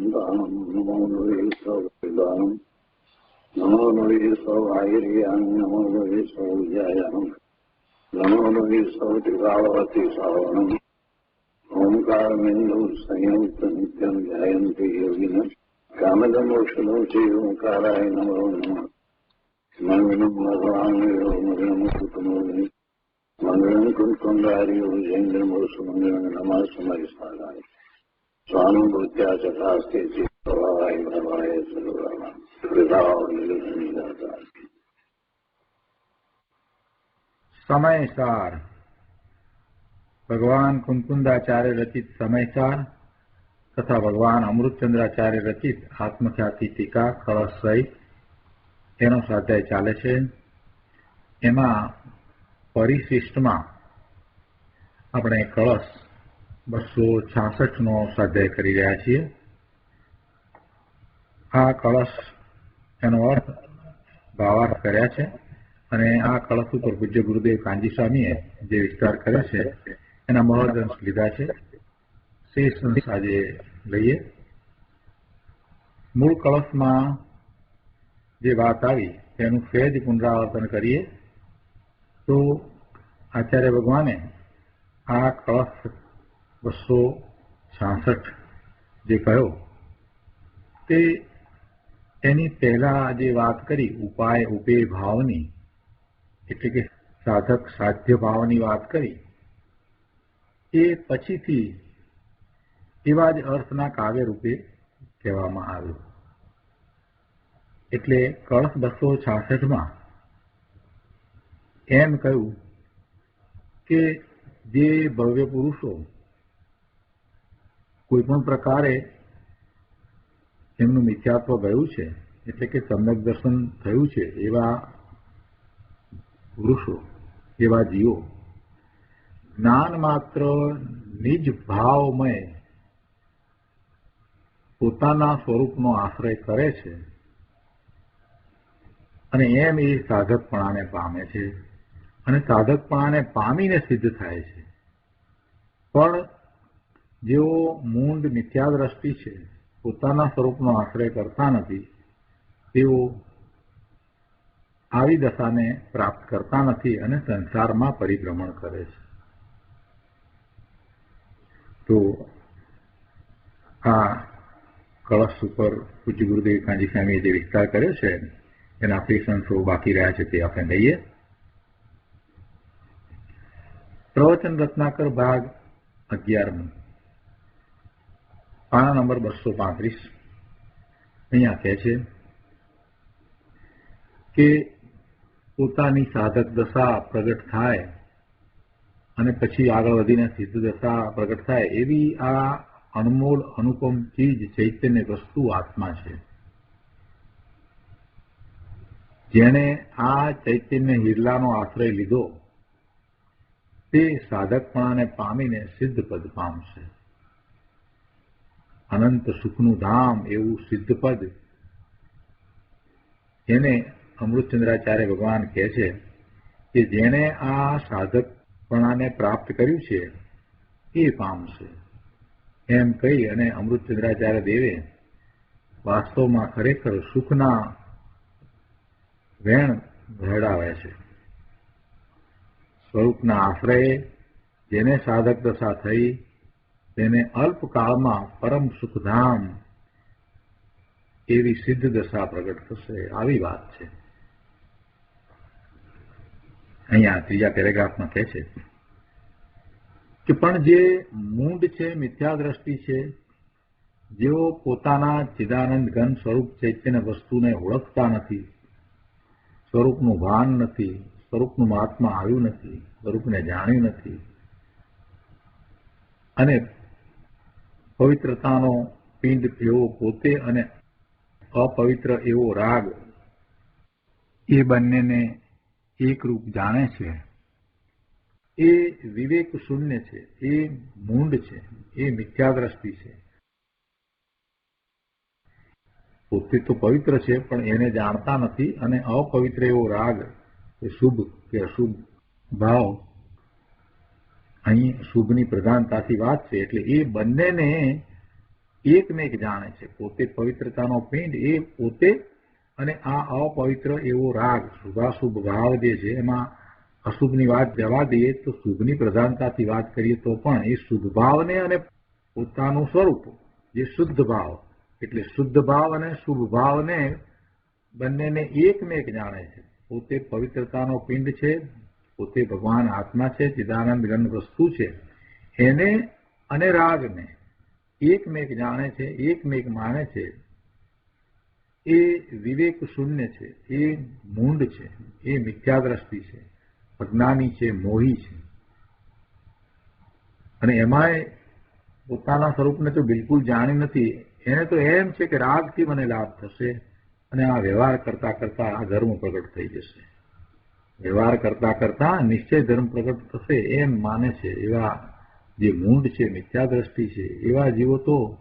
दानम नमो नुरे सौदानम नमो नुरे सौर्याम नमो नुरे सौर्याम नमो नुरे सौदिवावती सावनम ओंकार बिंदु संयुक्त नित्यम ध्यायन्ति योगिनः कामदमोक्षणो चे ओंकाराय नमो नमः मंगलम भगवान मंगलम कुटुंबोनि मंगलम कुंकुंडारियो जैन्द्रमो सुमंगलम नमः समय साराय स्वामी भूत्या चतास्ते चित्तवाय भवाय सर्वराम कृताव निरंजन समयसार भगवान कुंकुंदाचार्य रचित समयसार तथा भगवान अमृतचंद्राचार्य रचित आत्मख्याति टीका कलश सहित एनो स्वाध्याय चाले छे। एमां परिशिष्टमां આપણે કળશ 266 નો સ્વાધ્યાય કરી રહ્યા છીએ। આ કળશ એનો અર્થ ભાવાર્થ કર્યા છે અને આ કળશ ઉપર પૂજ્ય ગુરુદેવ કાંજી સ્વામીએ જે વિસ્તાર કર્યો છે એના મહદઅંશ લીધા છે। શેષ અંશ આજે લઈએ। મૂળ કળશમાં જે વાત આવી તેનું સહેજ પુનરાવર્તન કરીએ તો આચાર્ય ભગવાને આ કળશ 266 જે કહ્યો તે એની પહેલા જે વાત કરી ઉપાય ઉપેય ભાવની એટલે કે સાધક સાધ્ય ભાવની વાત કરી એ પછીથી એવા જ અર્થના કાવ્ય રૂપે કહેવામાં આવ્યું। એટલે કળશ 266માં એમ કહ્યું કે જે ભવ્ય પુરુષો કોઈપણ પ્રકારે એમનું મિથ્યાત્વ ગયું છે એટલે કે સમ્યક દર્શન થયું છે એવા પુરુષો એવા જીવો જ્ઞાન માત્ર નિજ ભાવમય પોતાના સ્વરૂપનો આશ્રય કરે છે અને એમ એ સાધકપણાને પામે છે અને સાધકપણાને પામીને સિદ્ધ થાય છે। પણ જેઓ મૂંડ મિથ્યાદ્રષ્ટિ છે પોતાના સ્વરૂપનો આશ્રય કરતા નથી તેઓ આવી દશાને પ્રાપ્ત કરતા નથી અને સંસારમાં પરિભ્રમણ કરે છે। તો આ કળશ ઉપર પૂજ્ય ગુરુદેવ કાંજી સ્વામીએ જે વિસ્તાર કર્યો છે એના શેષ અંશો બાકી રહ્યા છે તે આપણે લઈએ। પ્રવચન રત્નાકર ભાગ 11 પાના નંબર 235 અહીંયા કહે છે કે પોતાની સાધક દશા પ્રગટ થાય અને પછી આગળ વધીને સિદ્ધ દશા પ્રગટ થાય એવી આ અનમોલ અનુપમ ચીજ ચૈતન્ય વસ્તુ આત્મા છે। જેણે આ ચૈતન્ય હિરલાનો આશ્રય લીધો તે સાધકપણાને પામીને સિદ્ધ પદ પામશે। અનંત સુખનું ધામ એવું સિદ્ધ પદ એને અમૃતચંદ્રાચાર્ય ભગવાન કહે છે કે જેણે આ સાધકપણાને પ્રાપ્ત કર્યું છે એ પામશે। એમ કહી અને અમૃતચંદ્રાચાર્ય દેવે વાસ્તવમાં ખરેખર સુખના વેણ ભરડાવે છે। સ્વરૂપના આશ્રયે જેને સાધક દશા થઈ તેને અલ્પકાળમાં પરમ સુખધામ એવી સિદ્ધ દશા પ્રગટ થશે આવી વાત છે। અહીંયા ત્રીજા પેરેગ્રાફમાં કહે છે કે પણ જે મૂંડ છે મિથ્યાદ્રષ્ટિ છે જેઓ પોતાના ચિદાનંદ ઘન સ્વરૂપ ચૈતન્ય વસ્તુને ઓળખતા નથી સ્વરૂપનું ભાન નથી સ્વરૂપનું મહાત્મા આવ્યું નથી સ્વરૂપને જાણ્યું નથી અને પવિત્રતાનો પિંડ એવો પોતે અને અપવિત્ર એવો રાગ એ બંનેને એકરૂપ જાણે છે એ વિવેક શૂન્ય છે એ મૂંડ છે એ મિથ્યાદ્રષ્ટિ છે। પોતે તો પવિત્ર છે પણ એને જાણતા નથી અને અપવિત્ર એવો રાગ એ શુભ કે અશુભ ભાવ અહીં શુભની પ્રધાનતાથી વાત છે એટલે એ બંનેને એકમેક જાણે છે. પોતે પવિત્રતાનો પિંડ એ પોતે, અને આ અપવિત્ર એવો રાગ, શુભાશુભ ભાવ જે છે એમાં અશુભની વાત જવા દઈએ તો શુભની પ્રધાનતાથી વાત કરીએ તો પણ એ શુભ ભાવને અને પોતાનું સ્વરૂપ જે શુદ્ધ ભાવ, એટલે શુદ્ધ ભાવ અને શુભ ભાવને બંનેને એકમેક જાણે છે. પોતે પવિત્રતાનો પિંડ છે, પોતે ભગવાન આત્મા છે, ચિદાનંદ ઘન વસ્તુ છે, એને અને રાગને એકમેક જાણે છે, એકમેક માને છે. એ વિવેક શૂન્ય છે, એ મૂંડ છે, એ મિથ્યાદ્રષ્ટિ છે, અજ્ઞાની છે, મોહી છે. અને એમાંય પોતાના સ્વરૂપને તો બિલકુલ જાણી નથી. એને તો એમ છે કે રાગથી મને લાભ થશે અને આ વ્યવહાર કરતા કરતા આ ધર્મ પ્રગટ થઈ જશે. વ્યવહાર કરતા કરતા નિશ્ચય ધર્મ પ્રગટ થશે એમ માને છે. એવા જે મૂંડ છે, મિથ્યાદ્રષ્ટિ છે, એવા જીવો તો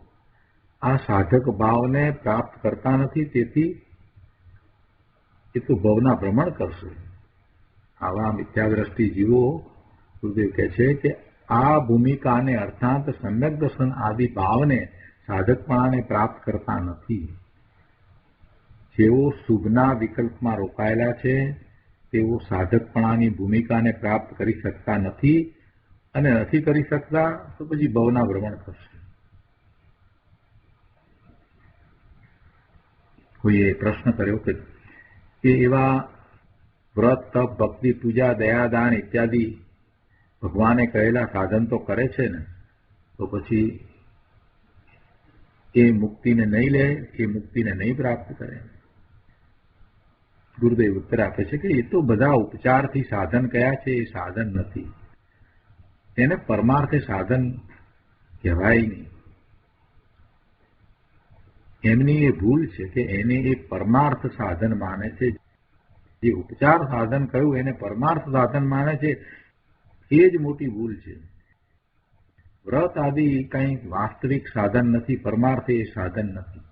આ સાધક ભાવને પ્રાપ્ત કરતા નથી. તેથી એ તો ભવના ભ્રમણ કરશે. આવા મિથ્યાદ્રષ્ટિ જીવો ગુરુદેવ કહે છે કે આ ભૂમિકાને અર્થાત સમ્યક દર્શન આદિ ભાવને સાધકપણાને પ્રાપ્ત કરતા નથી. જેઓ શુભના વિકલ્પમાં રોકાયેલા છે તેઓ સાધકપણાની ભૂમિકાને પ્રાપ્ત કરી શકતા નથી, અને નથી કરી શકતા તો પછી ભવના ભ્રમણ કરશે. કોઈએ પ્રશ્ન કર્યો કે એવા વ્રત, તપ, ભક્તિ, પૂજા, દયાદાન ઇત્યાદિ ભગવાને કહેલા સાધન તો કરે છે ને, તો પછી એ મુક્તિને નહીં લે, એ મુક્તિને નહીં પ્રાપ્ત કરે? ગુરુદેવ ઉત્તર આપે છે કે એ તો બધા ઉપચારથી સાધન કયા છે, એ સાધન નથી. એને પરમાર્થે સાધન કહેવાય નહીં. એમની એ ભૂલ છે કે એને એ પરમાર્થ સાધન માને છે. જે ઉપચાર સાધન કહ્યું એને પરમાર્થ સાધન માને છે, એ જ મોટી ભૂલ છે. વ્રત આદિ કંઈ વાસ્તવિક સાધન નથી, પરમાર્થે એ સાધન નથી.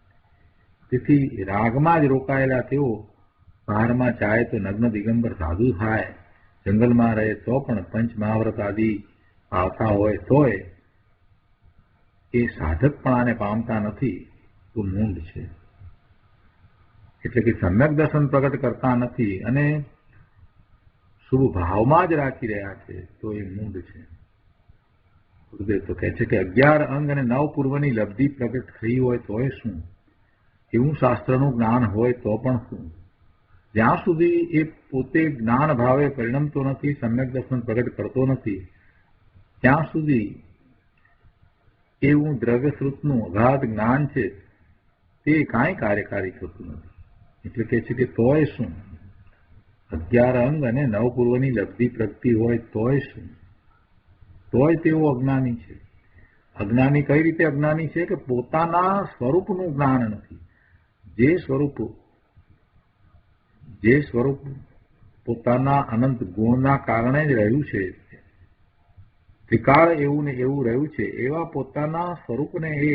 તેથી રાગમાં જ રોકાયેલા તેઓ બહારમાં જાય તો નગ્ન દિગંબર સાધુ થાય, જંગલમાં રહે તો પણ પંચ મહાવ્રત આદિ આવતા હોય તોય એ સાધકપણાને પામતા નથી, તો મૂંડ છે. એટલે કે સમ્યક દર્શન પ્રગટ કરતા નથી અને શુભ ભાવમાં જ રાખી રહ્યા છે, તો એ મૂંડ છે. ગુરુદેવ તો કહે છે કે 11 અંગ અને 9 પૂર્વની લબ્ધિ પ્રગટ થઈ હોય તોય શું, એવું શાસ્ત્રનું જ્ઞાન હોય તો પણ શું, જ્યાં સુધી એ પોતે જ્ઞાન ભાવે પરિણમતો નથી, સમ્યક દર્શન પ્રગટ કરતો નથી, ત્યાં સુધી એવું દ્રવ્યશ્રુતનું અગાધ જ્ઞાન છે તે કાંઈ કાર્યકારી થતું નથી. એટલે કહે છે કે તોય શું, 11 અંગ અને 9 પૂર્વની લબ્ધિ પ્રગતિ હોય તોય શું, તોય તેઓ અજ્ઞાની છે. અજ્ઞાની કઈ રીતે અજ્ઞાની છે કે પોતાના સ્વરૂપનું જ્ઞાન નથી. જે સ્વરૂપ પોતાના અનંત ગુણના કારણે જ રહ્યું છે, ત્રિકાળ એવું ને એવું રહ્યું છે, એવા પોતાના સ્વરૂપને એ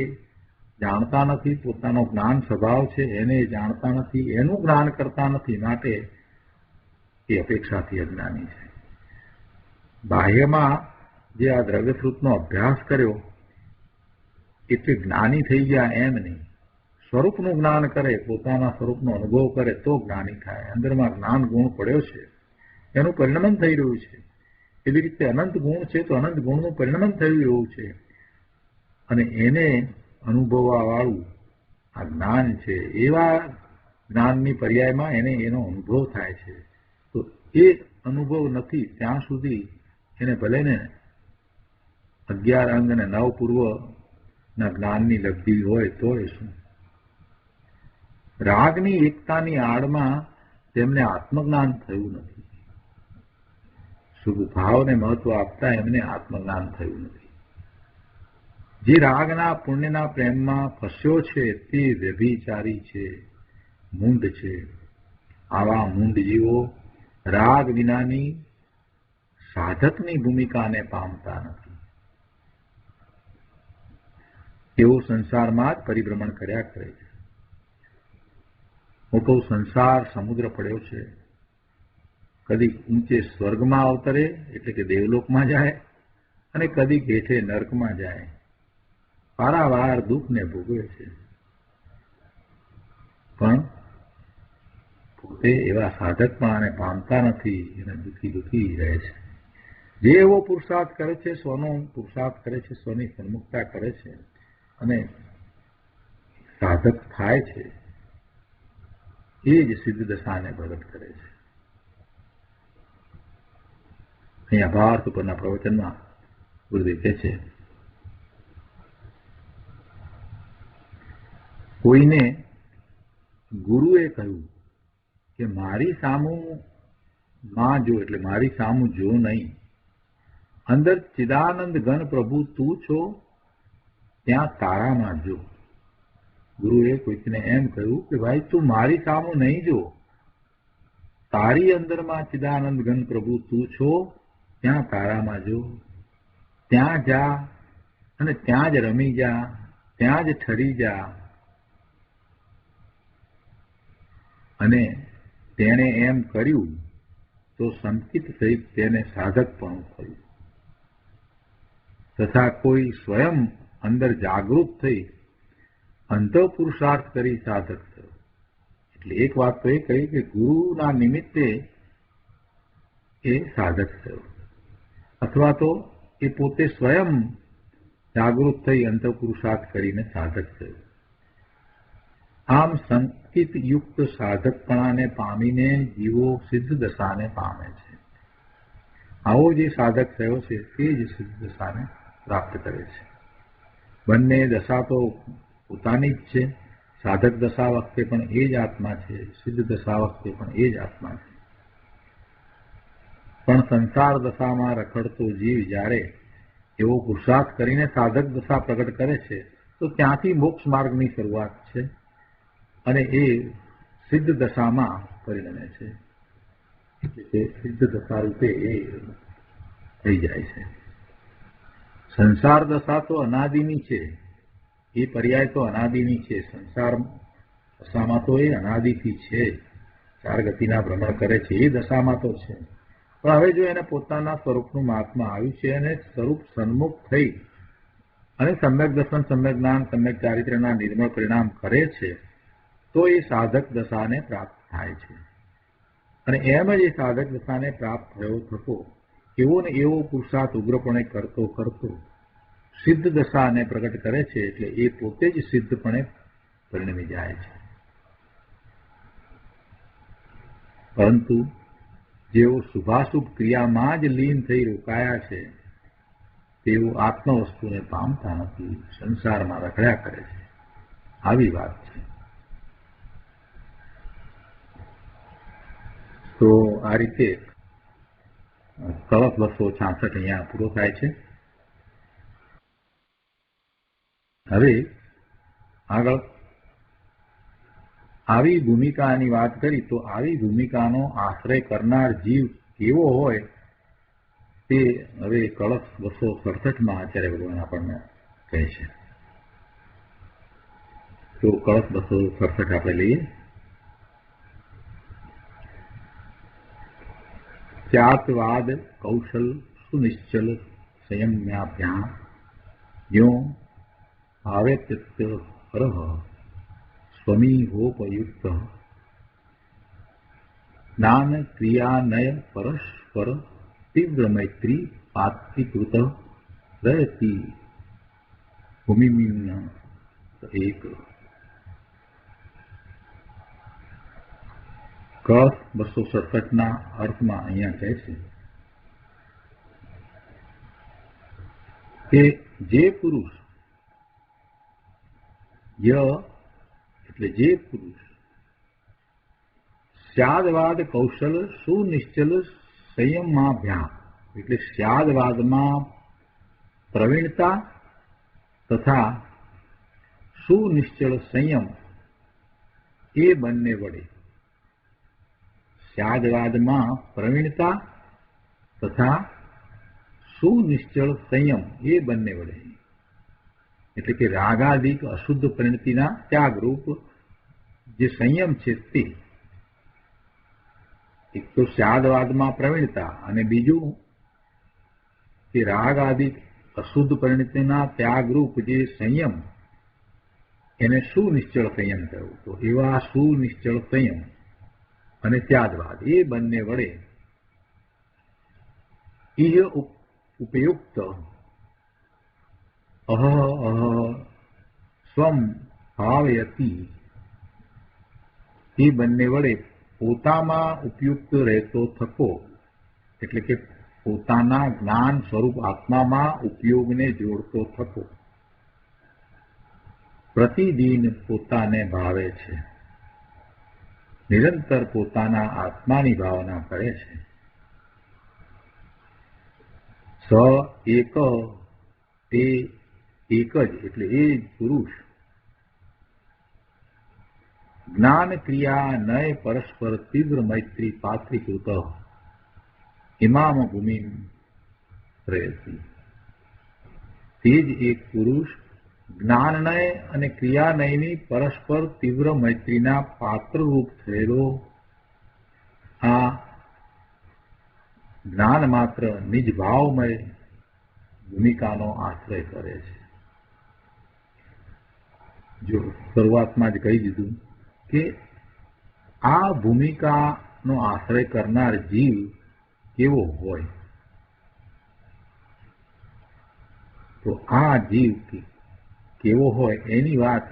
જાણતા નથી. પોતાનો જ્ઞાન સ્વભાવ છે એને જાણતા નથી, એનું જ્ઞાન કરતા નથી, માટે એ અપેક્ષાથી અજ્ઞાની છે. બાહ્યમાં જે આ દ્રવ્યશ્રુતનો અભ્યાસ કર્યો એટલે જ્ઞાની થઈ ગયા એમ નહીં. સ્વરૂપનું જ્ઞાન કરે, પોતાના સ્વરૂપનો અનુભવ કરે તો જ્ઞાની થાય. અંદરમાં જ્ઞાન ગુણ પડ્યો છે, એનું પરિણમન થઈ રહ્યું છે. એવી રીતે અનંત ગુણ છે તો અનંત ગુણનું પરિણમન થયું એવું છે, અને એને અનુભવવા વાળું આ જ્ઞાન છે. એવા જ્ઞાનની પર્યાયમાં એને એનો અનુભવ થાય છે. તો એ અનુભવ નથી ત્યાં સુધી એને ભલે ને 11 અંગ અને 9 પૂર્વના જ્ઞાનની લબ્ધિ હોય તોય શું. રાગની એકતાની આડમાં તેમને આત્મજ્ઞાન થયું નથી. શુભ ભાવને મહત્વ આપતા એમને આત્મજ્ઞાન થયું નથી. જે રાગના પુણ્યના પ્રેમમાં ફસ્યો છે તે વ્યભિચારી છે, મૂંડ છે. આવા મૂંડ જીવો રાગ વિનાની સાધકની ભૂમિકાને પામતા નથી. તેઓ સંસારમાં જ પરિભ્રમણ કર્યા કરે છે. મોટો સંસાર સમુદ્ર પડ્યો છે. કદી ઊંચે સ્વર્ગમાં અવતરે એટલે કે દેવલોકમાં જાય, અને કદી હેઠે નર્કમાં જાય. પારાવાર દુઃખને ભોગવે છે, પણ પોતે એવા સાધકપણાને પામતા નથી અને દુઃખી રહે છે. જે એવો પુરુષાર્થ કરે છે, સ્વનો પુરુષાર્થ કરે છે, સ્વની સન્મુખતા કરે છે અને સાધક થાય છે, એ જ સિદ્ધ દશાને પ્રગટ કરે છે. અહીંયા ભારત ઉપરના પ્રવચનમાં ગુરુદેવ કહે છે, કોઈને ગુરુએ કહ્યું કે મારી સામું માં જો, એટલે મારી સામું જો નહીં, અંદર ચિદાનંદ ઘન પ્રભુ તું છો, ત્યાં તારામાં જો. ગુરુએ કોઈકને એમ કહ્યું કે ભાઈ તું મારી સામું નહીં જો, તારી અંદરમાં ચિદાનંદ ઘન પ્રભુ તું છો, ત્યાં તારામાં જો. ત્યાં જા અને ત્યાં જ રમી જા, ત્યાં જ ઠરી જા. અને તેણે એમ કર્યું તો સંકિત સહિત તેને સાધકપણું થયું. તથા કોઈ સ્વયં અંદર જાગૃત થઈ અંતઃપુરુષાર્થ કરી સાધક થયો. એટલે એક વાત તો એ કહી કે ગુરુના નિમિત્તે એ સાધક થયો, અથવા તો એ પોતે સ્વયં જાગૃત થઈ અંતઃપુરુષાર્થ કરીને સાધક થયો. આમ સંકિત યુક્ત સાધકપણાને પામીને જીવો સિદ્ધ દશાને પામે છે. આવો જે સાધક થયો છે તે જ સિદ્ધ દશાને પ્રાપ્ત કરે છે. બંને દશા તો પોતાની જ છે. સાધક દશા વખતે પણ એ જ આત્મા છે, સિદ્ધ દશા વખતે પણ એ જ આત્મા છે. પણ સંસાર દશામાં રખડતો જીવ જ્યારે એવો પુરુષાર્થ કરીને સાધક દશા પ્રગટ કરે છે તો ત્યાંથી મોક્ષ માર્ગની શરૂઆત છે અને એ સિદ્ધ દશામાં પરિણમે છે. એટલે સિદ્ધ દશા રૂપે એ થઈ જાય છે. સંસાર દશા તો અનાદિની છે, એ પર્યાય તો અનાદિની છે. સંસાર દશામાં તો એ અનાદિથી છે, ચાર ગતિના ભ્રમણ કરે છે, એ દશામાં તો છે. પણ હવે જો એને પોતાના સ્વરૂપનું મહાત્મા આવ્યું છે અને સ્વરૂપ સન્મુખ થઈ અને સમ્યક દર્શન, સમ્યક જ્ઞાન, સમ્યક ચારિત્ર્યના નિર્મળ પરિણામ કરે છે તો એ સાધક દશાને પ્રાપ્ત થાય છે. અને એમ જ એ સાધક દશાને પ્રાપ્ત થતો એવો ને એવો પુરુષાર્થ ઉગ્રપણે કરતો સિદ્ધ દશાને પ્રગટ કરે છે. એટલે એ પોતે જ સિદ્ધપણે પરિણમી જાય છે. પરંતુ જેઓ શુભાશુભ ક્રિયામાં જ લીન થઈ રોકાયા છે તેઓ આત્મવસ્તુને પામતા નથી, સંસારમાં રખડ્યા કરે છે. આવી વાત છે. તો આ રીતે કળશ 266 અહીંયા પૂરો થાય છે. હવે આગળ આવી ભૂમિકાની વાત કરી તો આવી ભૂમિકાનો આશ્રય કરનાર જીવ કેવો હોય તે હવે કળશ 267 આચાર્ય ભગવાન આપણને કહે છે. તો કળશ 267 આપણે લઈએ. ત્યાતવાદ કૌશલ સુનિશ્ચલ સંયમ્યાભ્યામ યો ભાવેત્ય હરઃ સ્વમીહોપયુક્ત જ્ઞાન ક્રિયાનય પરસ્પર તીવ્ર મૈત્રી પાત્રીકૃત રયતિ ભૂમિમિન એક. કળશ 267 અર્થમાં અહીંયા કહે છે કે જે પુરુષ એટલે જે પુરુષ સ્યાદવાદ કૌશલ સુનિશ્ચલ સંયમાભ્યામ એટલે સ્યાદવાદમાં પ્રવીણતા તથા સુનિશ્ચલ સંયમ એ બંને વડે, સ્યાદવાદમાં પ્રવીણતા તથા સુનિશ્ચળ સંયમ એ બંને વડે, એટલે કે રાગાદિક અશુદ્ધ પરિણતિના ત્યાગરૂપ જે સંયમ છે તે એક તો સ્યાદવાદમાં પ્રવીણતા અને બીજું કે રાગાદિક અશુદ્ધ પરિણતિના ત્યાગરૂપ જે સંયમ એને સુનિશ્ચળ સંયમ કહેવું. તો એવા સુનિશ્ચળ સંયમ અને ત્યાગવાદ એ બંને વડે ઇહ ઉપયુક્ત અહ સ્વમ ભાવયતી, એ બંને વડે પોતામાં ઉપયુક્ત રહેતો થકો, એટલે કે પોતાના જ્ઞાન સ્વરૂપ આત્મામાં ઉપયોગને જોડતો થકો, પ્રતિદિન પોતાને ભાવે છે, નિરંતર પોતાના આત્માની ભાવના કરે છે. સ એક, તે એક જ એટલે એ જ પુરુષ જ્ઞાન ક્રિયા નય પરસ્પર તીવ્ર મૈત્રી પાત્રીકૃત ઇમામ ભૂમિ રહેતી. તે જ એક પુરુષ જ્ઞાનનય અને ક્રિયાનયની પરસ્પર તીવ્ર મૈત્રીના પાત્રરૂપ થયેલો આ જ્ઞાન માત્ર નિજ ભાવમય ભૂમિકાનો આશ્રય કરે છે. જો શરૂઆતમાં જ કહી દીધું કે આ ભૂમિકાનો આશ્રય કરનાર જીવ કેવો હોય, તો આ જીવ કેવો હોય એની વાત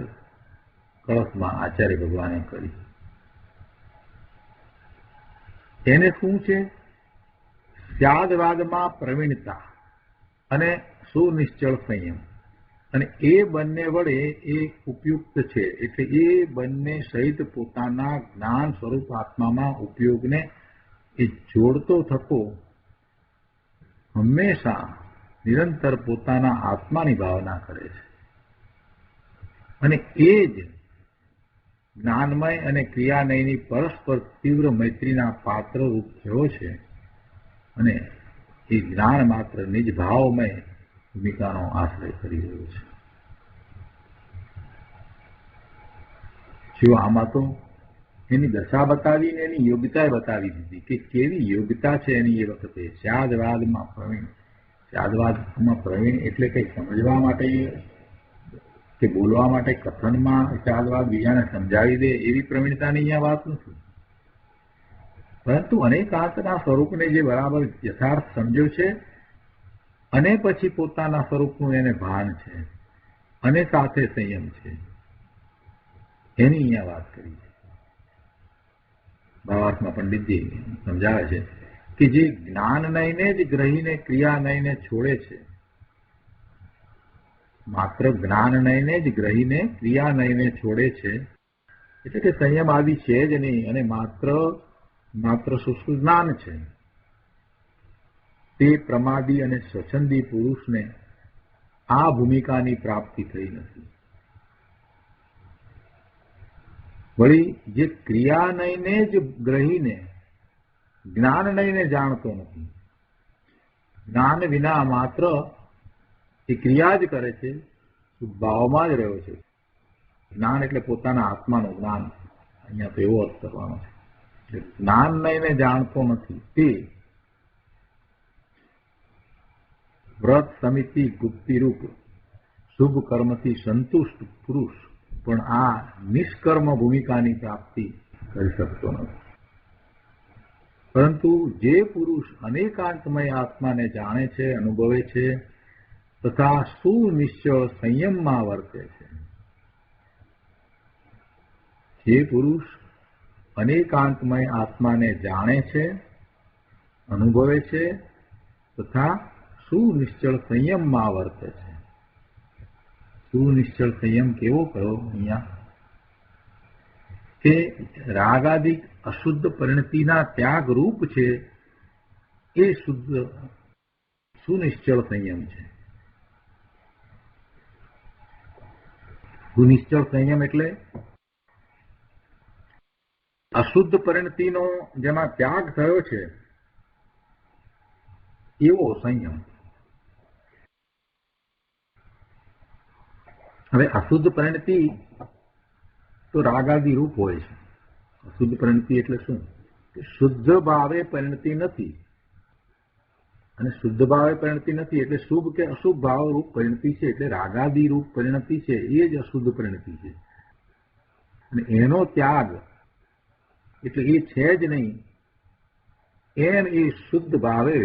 કળશમાં આચાર્ય ભગવાને કરી. એને શું છે? ત્યાગવાદમાં પ્રવીણતા અને સુનિશ્ચળ સંયમ, અને એ બંને વડે એ ઉપયુક્ત છે. એટલે એ બંને સહિત પોતાના જ્ઞાન સ્વરૂપ આત્મામાં ઉપયોગને એ જોડતો થકો હંમેશા નિરંતર પોતાના આત્માની ભાવના કરે છે. અને એ જ જ્ઞાનમય અને ક્રિયાનયની પરસ્પર તીવ્ર મૈત્રીના પાત્ર રૂપ થયો છે. અને એ જ્ઞાન માત્ર નિજ ભાવમય ભૂમિકાનો આશ્રય કરી રહ્યો છે. જો આમાં તો એની દશા બતાવીને એની યોગ્યતા બતાવી દીધી કે કેવી યોગ્યતા છે એની. એ વખતે ત્યાગવાદમાં પ્રવીણ, ત્યાગવાદમાં પ્રવીણ એટલે કઈ સમજવા માટે કે બોલવા માટે કથનમાં ત્યાગવાદ બીજાને સમજાવી દે એવી પ્રવીણતાની અહીંયા વાત નથી, પરંતુ અનેકાંતના સ્વરૂપને જે બરાબર યથાર્થ સમજ્યો છે અને પછી પોતાના સ્વરૂપનું એને ભાન છે અને સાથે સંયમ છે, એની અહીંયા વાત કરી છે. ભાવાર્થમાં પંડિતજી સમજાવે છે કે જે જ્ઞાન નયને જ ગ્રહીને ક્રિયા નયને છોડે છે, માત્ર જ્ઞાન નયને જ ગ્રહીને ક્રિયા નયને છોડે છે, એટલે કે સંયમ આદિ છે જ નહીં અને માત્ર શુષ્ક જ્ઞાન છે, તે પ્રમાદી અને સ્વચ્છંદી પુરુષને આ ભૂમિકાની પ્રાપ્તિ થઈ નથી. વળી જે ક્રિયાનયને જ ગ્રહીને જ્ઞાનનયને જાણતો નથી, જ્ઞાન વિના માત્ર એ ક્રિયા જ કરે છે, ભાવમાં જ રહ્યો છે. જ્ઞાન એટલે પોતાના આત્માનું જ્ઞાન, અહીંયા તો એવો અર્થ કરવાનો છે. જ્ઞાનનયને જાણતો નથી તે વ્રત સમિતિ ગુપ્તિરૂપ શુભ કર્મથી સંતુષ્ટ પુરુષ પણ આ નિષ્કર્મ ભૂમિકાની પ્રાપ્તિ કરી શકતો નથી. પરંતુ જે પુરુષ અનેકાંતમય આત્માને જાણે છે, અનુભવે છે તથા સુનિશ્ચળ સંયમમાં વર્તે છે, જે પુરુષ અનેકાંતમય આત્માને જાણે છે, અનુભવે છે તથા સુનિશ્ચળ સંયમમાં વર્તે છે. સુનિશ્ચળ સંયમ કેવો કયો અહીંયા? કે રાગાદિક અશુદ્ધ પરિણતિના ત્યાગ રૂપ છે એ શુદ્ધ સુનિશ્ચળ સંયમ છે. સુનિશ્ચળ સંયમ એટલે અશુદ્ધ પરિણતિનો જેમાં ત્યાગ થયો છે એવો સંયમ. હવે અશુદ્ધ પરિણતિ તો રાગાદી રૂપ હોય છે. અશુદ્ધ પરિણતિ એટલે શું? કે શુદ્ધ ભાવે પરિણતિ નથી, અને શુદ્ધ ભાવે પરિણતિ નથી એટલે શુભ કે અશુભ ભાવ રૂપ પરિણતિ છે, એટલે રાગાદી રૂપ પરિણતિ છે એ જ અશુદ્ધ પરિણતિ છે. અને એનો ત્યાગ એટલે એ છે જ નહીં, એમ એ શુદ્ધ ભાવે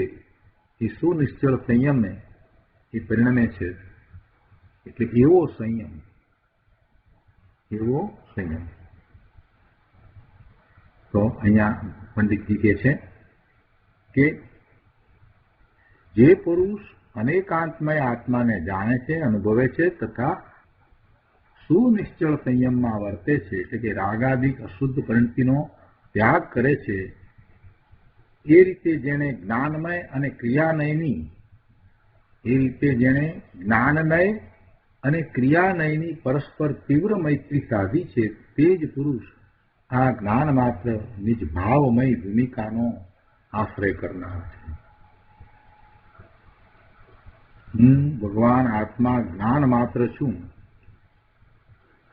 એ સુનિશ્ચળ સંયમને એ પરિણમે છે. એટલે એવો સંયમ તો અહીંયા પંડિતજી કહે છે કે જે પુરુષ અનેકાંતમય આત્માને જાણે છે, અનુભવે છે તથા સુનિશ્ચળ સંયમમાં વર્તે છે, એટલે કે રાગાદિક અશુદ્ધ પરિણતિનો ત્યાગ કરે છે, એ રીતે જેણે જ્ઞાનમય અને ક્રિયાનયની પરસ્પર તીવ્ર મૈત્રી સાધી છે, તે જ પુરુષ આ જ્ઞાન માત્ર નિજ ભાવમય ભૂમિકાનો આશ્રય કરનાર છે. હું ભગવાન આત્મા જ્ઞાન માત્ર છું,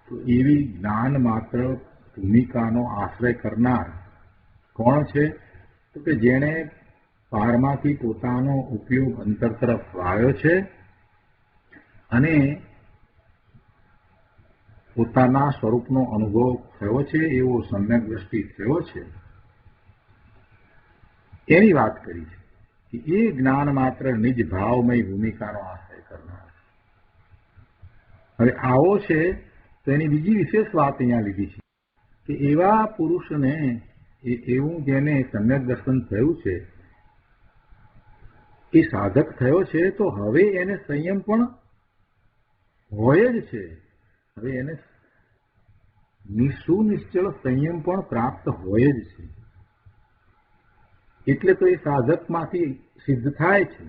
તો એવી જ્ઞાન માત્ર ભૂમિકાનો આશ્રય કરનાર કોણ છે? તો કે જેણે પારમાંથી પોતાનો ઉપયોગ અંતર તરફ વાળ્યો છે અને પોતાના સ્વરૂપનો અનુભવ થયો છે, એવો સમ્યક દ્રષ્ટિ થયો છે, એની વાત કરી છે કે એ જ્ઞાન માત્ર નિજ ભાવમય ભૂમિકાનો આશ્રય કરનાર. હવે આવો છે તો એની બીજી વિશેષ વાત અહીંયા લીધી છે કે એવા પુરુષને એવું જેને સમ્યક દર્શન થયું છે, એ સાધક થયો છે, તો હવે એને સંયમ પણ હોય જ છે. હવે એને સુનિશ્ચળ સંયમ પણ પ્રાપ્ત હોય જ છે. એટલે તો એ સાધકમાંથી સિદ્ધ થાય છે.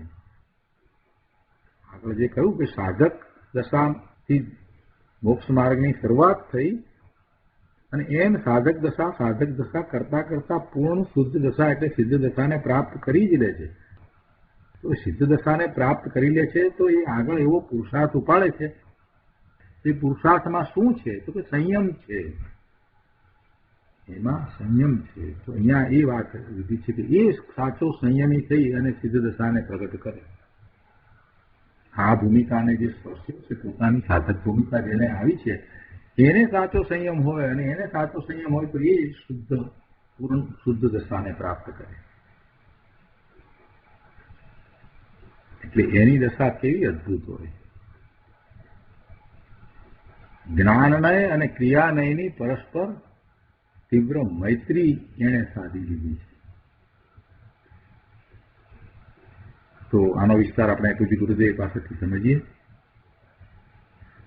આગળ જે કહ્યું કે સાધક દશાથી મોક્ષ માર્ગની શરૂઆત થઈ અને એમ સાધક દશા કરતા કરતા પૂર્ણ શુદ્ધ દશા એટલે સિદ્ધ દશાને પ્રાપ્ત કરી જ લે છે. તો સિદ્ધ દશાને પ્રાપ્ત કરી લે છે તો એ આગળ એવો પુરુષાર્થ ઉપાડે છે. એ પુરુષાર્થમાં શું છે? તો કે સંયમ છે, એમાં સંયમ છે. તો અહીંયા એ વાત લીધી છે કે એ સાચો સંયમી થઈ અને સિદ્ધ દશાને પ્રગટ કરે. આ ભૂમિકાને જે સ્પર્શ્યો છે, પોતાની સાધક ભૂમિકા જેને આવી છે, એને સાચો સંયમ હોય અને એને સાચો સંયમ હોય તો એ પૂર્ણ શુદ્ધ દશાને પ્રાપ્ત કરે. એટલે એની દશા કેવી અદભુત હોય. જ્ઞાનનય અને ક્રિયાનયની પરસ્પર તીવ્ર મૈત્રી એણે સાધી લીધી છે. તો આનો વિસ્તાર આપણે પૂજ્ય ગુરુદેવ પાસેથી સમજીએ.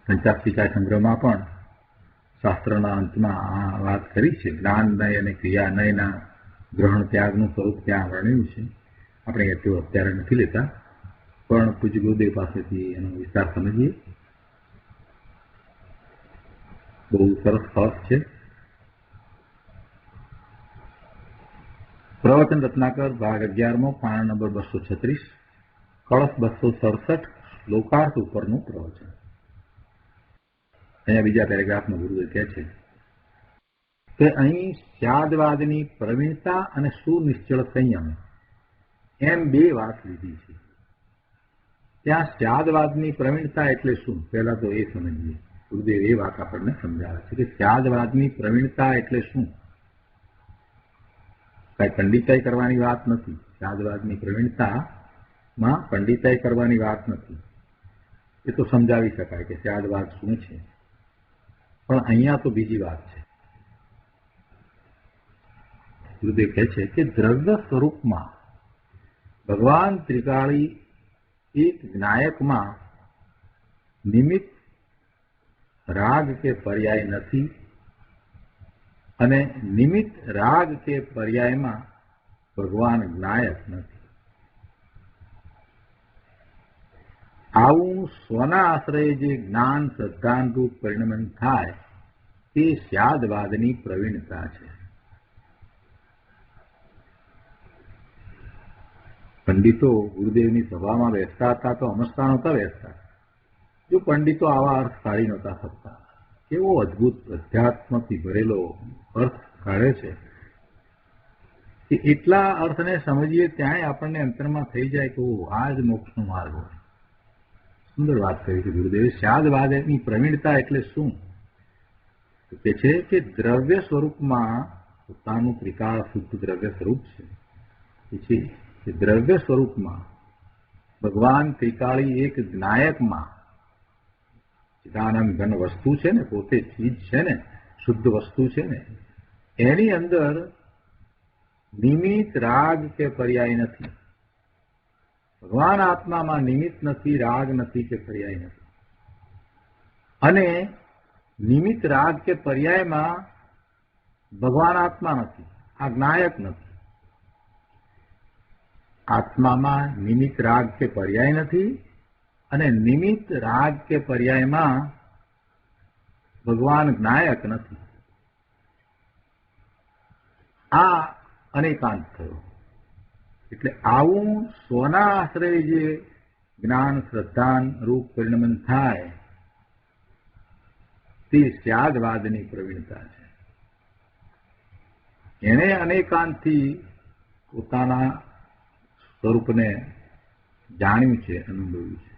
પંચાક્ષિકા સંગ્રહમાં પણ શાસ્ત્રના અંતમાં આ વાત કરી છે. જ્ઞાનનય અને ક્રિયાનયના ગ્રહણ ત્યાગનું સ્વરૂપ ત્યાં વર્ણ્યું છે. આપણે એટલું અત્યારે નથી લેતા, પણ પૂજ્ય ગુરુદેવ પાસેથી એનો વિસ્તાર સમજીએ. બહુ સરસ અર્થ છે. પ્રવચન રત્નાકર ભાગ 11 પાના નંબર 236, કળશ 267, શ્લોકાર્થ ઉપરનું પ્રવચન. અહીંયા બીજા પેરેગ્રાફમાં ગુરુદેવ કહે છે કે અહીં સ્યાદવાદની પ્રવીણતા અને સુનિશ્ચળ સંયમ એમ બે વાત લીધી છે. ત્યાં સ્યાદવાદની પ્રવીણતા એટલે શું? પહેલા તો એ સમજીએ. ગુરુદેવ એ વાત આપણને સમજાવે છે કે સ્યાદવાદની પ્રવીણતા એટલે શું? કઈ પંડિતાઈ કરવાની વાત નથી. સ્યાદવાદની પ્રવીણતામાં પંડિતાઈ કરવાની વાત નથી. એ તો સમજાવી શકાય કે સ્યાદવાદ શું છે, પણ અહીંયા તો બીજી વાત છે. ગુરુદેવ કહે છે કે દ્રવ્ય સ્વરૂપમાં ભગવાન ત્રિકાળી એક જ્ઞાયકમાં નિમિત્ત રાગ કે પર્યાય નથી અને નિમિત્ત રાગ કે પર્યાયમાં ભગવાન જ્ઞાયક નથી. આવું સ્વના આશ્રયે જે જ્ઞાન શ્રદ્ધાનરૂપ પરિણમન થાય તે સ્યાદવાદની પ્રવીણતા છે. પંડિતો ગુરુદેવની સભામાં બેસતા હતા તો અમસ્તા નહોતા બેસતા. જો પંડિતો આવા અર્થ કાઢી નહોતા શકતા. કેવો અદભુત અધ્યાત્મથી ભરેલો અર્થ કાઢે છે. કે એટલા અર્થને સમજીએ ત્યાંય આપણને અંતરમાં થઈ જાય કે આ જ મોક્ષનો માર્ગ હોય. સુંદર વાત કરી છે ગુરુદેવે. સ્યાદવાદની પ્રવીણતા એટલે શું? કે છે કે દ્રવ્ય સ્વરૂપમાં પોતાનું ત્રિકાળ શુદ્ધ દ્રવ્ય સ્વરૂપ છે. પછી કે દ્રવ્ય સ્વરૂપમાં ભગવાન ત્રિકાળી એક જ્ઞાયકમાં ચિદાનંદ ઘન વસ્તુ છે ને, પોતે ચીજ છે ને, શુદ્ધ વસ્તુ છે ને, એની અંદર નિમિત્ત રાગ કે પર્યાય નથી. ભગવાન આત્મામાં નિમિત્ત નથી, રાગ નથી કે પર્યાય નથી. અને નિમિત્ત રાગ કે પર્યાયમાં ભગવાન આત્મા નથી, આ જ્ઞાયક નથી. આત્મામાં નિમિત્ત રાગ કે પર્યાય નથી અને નિમિત્ત રાગ કે પર્યાયમાં ભગવાન જ્ઞાયક નથી. આ અનેકાંત થયો. એટલે આવું સ્વના આશ્રય જે જ્ઞાન શ્રદ્ધાન રૂપ પરિણમન થાય તે સ્યાદવાદની પ્રવીણતા છે. એને અનેકાંતથી પોતાના સ્વરૂપને જાણ્યું છે, અનુભવ્યું છે.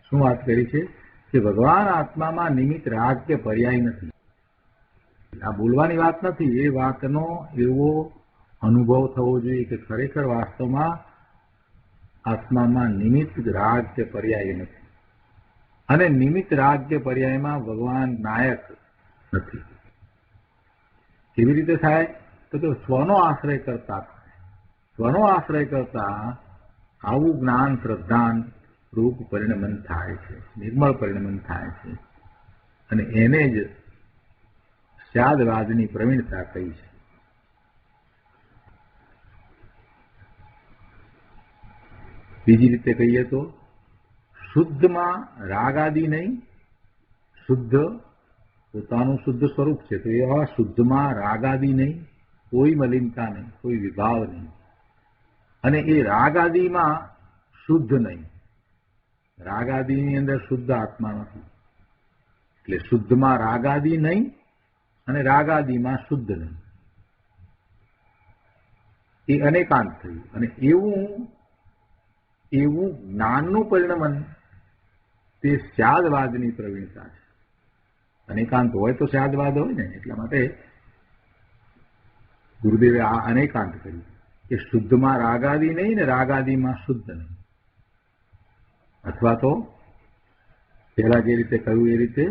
શું વાત કરી છે કે ભગવાન આત્મામાં નિમિત્ત રાગ કે પર્યાય નથી. આ બોલવાની વાત નથી, એ વાતનો એવો અનુભવ થવો જોઈએ કે ખરેખર વાસ્તવમાં આત્મામાં નિમિત્ત રાગ કે પર્યાય નથી અને નિમિત્ત રાગ કે પર્યાયમાં ભગવાન નાયક નથી. કેવી રીતે થાય તો સ્વનો આશ્રય કરતા થાય. સ્વનો આશ્રય કરતા આવું જ્ઞાન શ્રદ્ધાન રૂપ પરિણમન થાય છે, નિર્મળ પરિણમન થાય છે. અને એને જ સ્યાદવાદની પ્રવીણતા કહી છે. બીજી રીતે કહીએ તો શુદ્ધમાં રાગાદિ નહીં, શુદ્ધ પોતાનું શુદ્ધ સ્વરૂપ છે તો એવા શુદ્ધમાં રાગાદિ નહીં, કોઈ મલિનતા નહીં, કોઈ વિભાવ નહીં. અને એ રાગાદિમાં શુદ્ધ નહીં. રાગાદિની અંદર શુદ્ધ આત્મા નથી. એટલે શુદ્ધમાં રાગાદિ નહીં અને રાગાદિમાં શુદ્ધ નહીં. એ અનેકાંત થયું. અને એવું જ્ઞાનનું પરિણમન તે સ્યાદવાદની પ્રવીણતા છે. અનેકાંત હોય તો સ્યાદવાદ હોય ને, એટલા માટે ગુરુદેવે આ અનેકાંત કર્યું કે શુદ્ધમાં રાગાદિ નહીં ને રાગાદિમાં શુદ્ધ નહીં. અથવા તો પહેલા જે રીતે કહ્યું એ રીતે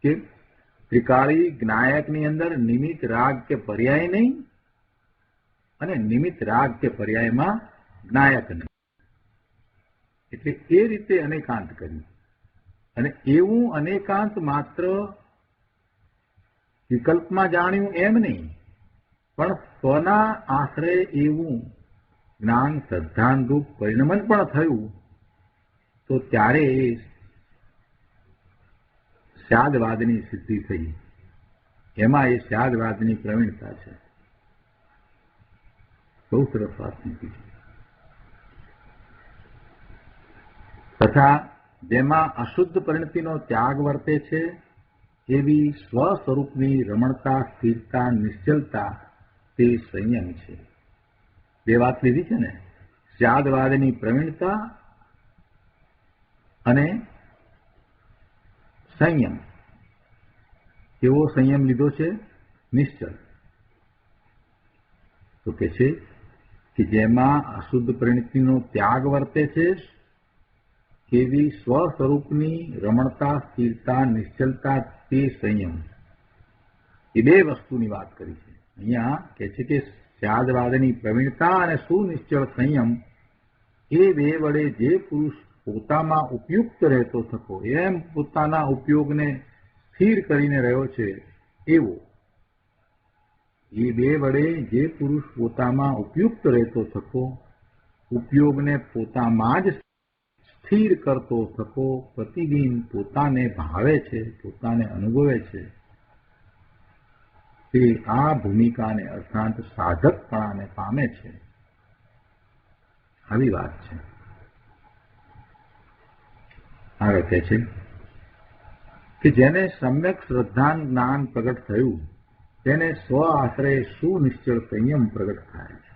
કે ત્રિકાળી જ્ઞાયકની અંદર નિમિત્ત રાગ કે પર્યાય નહીં અને નિમિત્ત રાગ કે પર્યાયમાં જ્ઞાયક નહીં. એટલે એ રીતે અનેકાંત કર્યું. અને એવું અનેકાંત માત્ર વિકલ્પમાં જાણ્યું એમ નહીં, પણ સ્વના આશ્રય એવું જ્ઞાન શ્રદ્ધાનરૂપ પરિણમન પણ થયું. તો ત્યારે એ સ્યાદવાદની સિદ્ધિ થઈ. એમાં એ સ્યાદવાદની પ્રવીણતા છે. બહુ સરસ વાત મૂકી છે. તથા જેમાં અશુદ્ધ પરિણતિનો ત્યાગ વર્તે છે એવી સ્વ સ્વરૂપની રમણતા, સ્થિરતા, નિશ્ચલતા તે સંયમ છે. બે વાત લીધી છે ને, સ્યાદવાદની પ્રવીણતા અને સંયમ. કેવો સંયમ લીધો છે? નિશ્ચલ. તો કે છે કે જેમાં અશુદ્ધ પરિણતિનો ત્યાગ વર્તે છે એવી સ્વ સ્વરૂપની રમણતા, સ્થિરતા, નિશ્ચલતા તે સંયમ. એ બે વસ્તુની વાત કરી છે. અહીંયા કહે છે કે સ્યાદવાદની પ્રવીણતા અને સુનિશ્ચળ સંયમ એ બે વડે જે પુરુષ પોતામાં ઉપયુક્ત રહેતો થકો, એમ પોતાના ઉપયોગને સ્થિર કરીને રહ્યો છે એવો. એ બે વડે જે પુરુષ પોતામાં ઉપયુક્ત રહેતો થકો, ઉપયોગને પોતામાં જ સ્થિર કરતો થકો, પ્રતિદિન પોતાને ભાવે છે, પોતાને અનુભવે છે, તે આ ભૂમિકાને અર્થાત સાધકપણાને પામે છે. આવી વાત છે. આગળ કહે છે કે જેને સમ્યક શ્રદ્ધાન જ્ઞાન પ્રગટ થયું તેને સ્વ આશ્રય સુનિશ્ચળ સંયમ પ્રગટ થાય છે.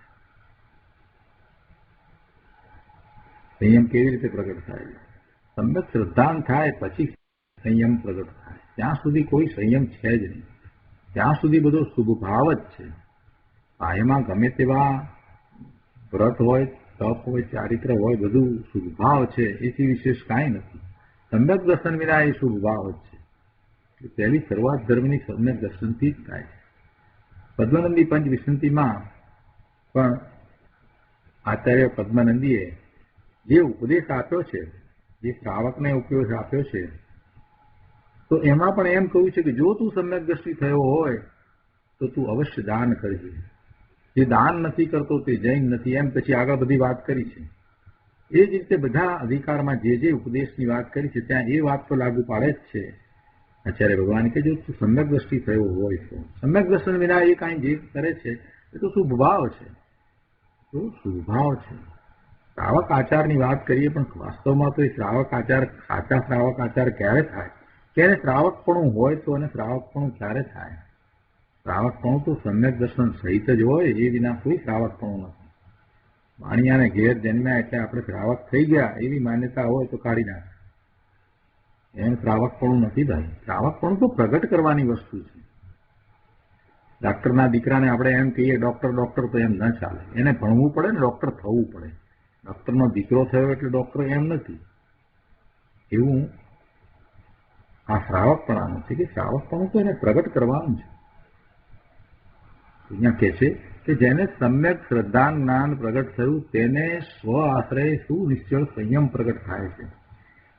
સંયમ કેવી રીતે પ્રગટ થાય છે? સમ્યક શ્રદ્ધાન થાય પછી સંયમ પ્રગટ થાય. ત્યાં સુધી કોઈ સંયમ છે જ નહીં. ત્યાં સુધી બધો શુભભાવ જ છે. એમાં ગમે તેવા વ્રત હોય, તપ હોય, ચારિત્ર હોય, બધું શુભભાવ છે. એથી વિશેષ કાંઈ નથી. સમ્યક દર્શન વિના એ શુભભાવ જ છે. પહેલી શરૂઆત ધર્મની સમ્યક દર્શનથી જ થાય છે. પદ્માનંદી પંચ વિસંતિમાં પણ આચાર્ય પદ્માનંદીએ જે ઉપદેશ આપ્યો છે, જે શ્રાવકને ઉપદેશ આપ્યો છે, તો એમાં પણ એમ કહ્યું છે કે જો તું સમ્યક દ્રષ્ટિ થયો હોય તો તું અવશ્ય દાન કરજે. જે દાન નથી કરતો તે જૈન નથી. એમ પછી આગળ બધી વાત કરી છે. એ જ રીતે બધા અધિકારમાં જે ઉપદેશની વાત કરી છે ત્યાં એ વાત તો લાગુ પાડે જ છે આચાર્ય ભગવાન કે જો તું સમ્યક દ્રષ્ટિ થયો હોય તો સમ્યક દર્શન વિના એ કાંઈ જે કરે છે એ તો શુભભાવ છે. તો શુભભાવ છે. શ્રાવક આચારની વાત કરીએ પણ વાસ્તવમાં તો એ શ્રાવક આચાર, સાચા શ્રાવક આચાર ક્યારે થાય? કે એને શ્રાવકપણું હોય તો, અને શ્રાવકપણું ક્યારે થાય? શ્રાવકપણું તો સમ્યક દર્શન સહિત જ હોય. એ વિના કોઈ શ્રાવકપણું નથી. વાણિયાને ઘેર જન્મ્યા એટલે આપણે શ્રાવક થઈ ગયા એવી માન્યતા હોય તો કાઢી નાખે. એમ શ્રાવકપણું નથી ભાઈ. શ્રાવકપણું તો પ્રગટ કરવાની વસ્તુ છે. ડાક્ટરના દીકરાને આપણે એમ કહીએ ડોક્ટર તો એમ ન ચાલે. એને ભણવું પડે ને ડોક્ટર થવું પડે. ડોક્ટરનો દીકરો થયો એટલે ડોક્ટર એમ નથી. એવું આ શ્રાવકપણાનું છે કે શ્રાવકપણું તો એને પ્રગટ કરવાનું છે. અહીંયા કહે છે કે જેને સમ્યક શ્રદ્ધા જ્ઞાન પ્રગટ થયું તેને સ્વ આશ્રય સુનિશ્ચળ સંયમ પ્રગટ થાય છે.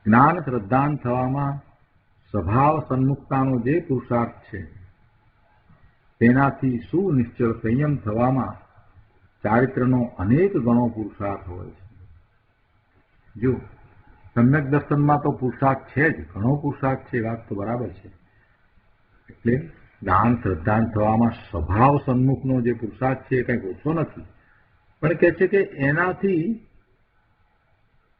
જ્ઞાન શ્રદ્ધાન થવામાં સ્વભાવ સન્મુખતાનો જે પુરુષાર્થ છે તેનાથી સુનિશ્ચળ સંયમ થવામાં ચારિત્રનો અનેક ગણો પુરુષાર્થ હોય છે. જો સમ્યક દર્શનમાં તો પુરુષાર્થ છે જ, ઘણો પુરુષાર્થ છે, વાત તો બરાબર છે. એટલે જ્ઞાન શ્રદ્ધાન થવામાં સ્વભાવ સન્મુખનો જે પુરુષાર્થ છે એ કંઈક ઓછો નથી. પણ કહે છે કે એનાથી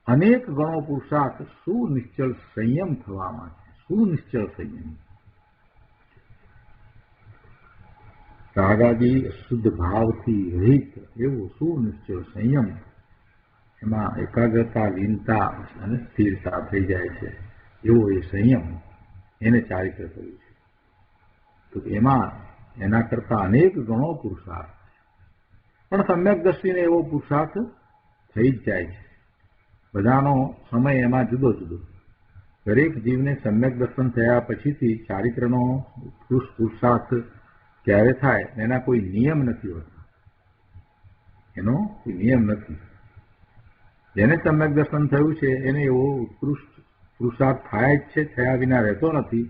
અનેક ગણો પુરુષાર્થ સુનિશ્ચળ સંયમ થવામાં છે. સુનિશ્ચળ સંયમ. રાગાદી શુદ્ધ ભાવથી રહિત એવો સુનિશ્ચળ સંયમ. એમાં એકાગ્રતા, લીનતા અને સ્થિરતા થઈ જાય છે. એવો એ સંયમ, એને ચારિત્ર કર્યું છે. તો એમાં એના કરતા અનેક ગણો પુરુષાર્થ. પણ સમ્યક દ્રષ્ટિને એવો પુરુષાર્થ થઈ જ જાય છે. બધાનો સમય એમાં જુદો જુદો. દરેક જીવને સમ્યક દર્શન થયા પછીથી ચારિત્રનો પુરુષાર્થ ક્યારે થાય એના કોઈ નિયમ નથી હોતા. એનો કોઈ નિયમ નથી. જેને સમ્યક દર્શન થયું છે એને એવો ઉત્કૃષ્ટ પુરુષાર્થ થાય જ છે, થયા વિના રહેતો નથી.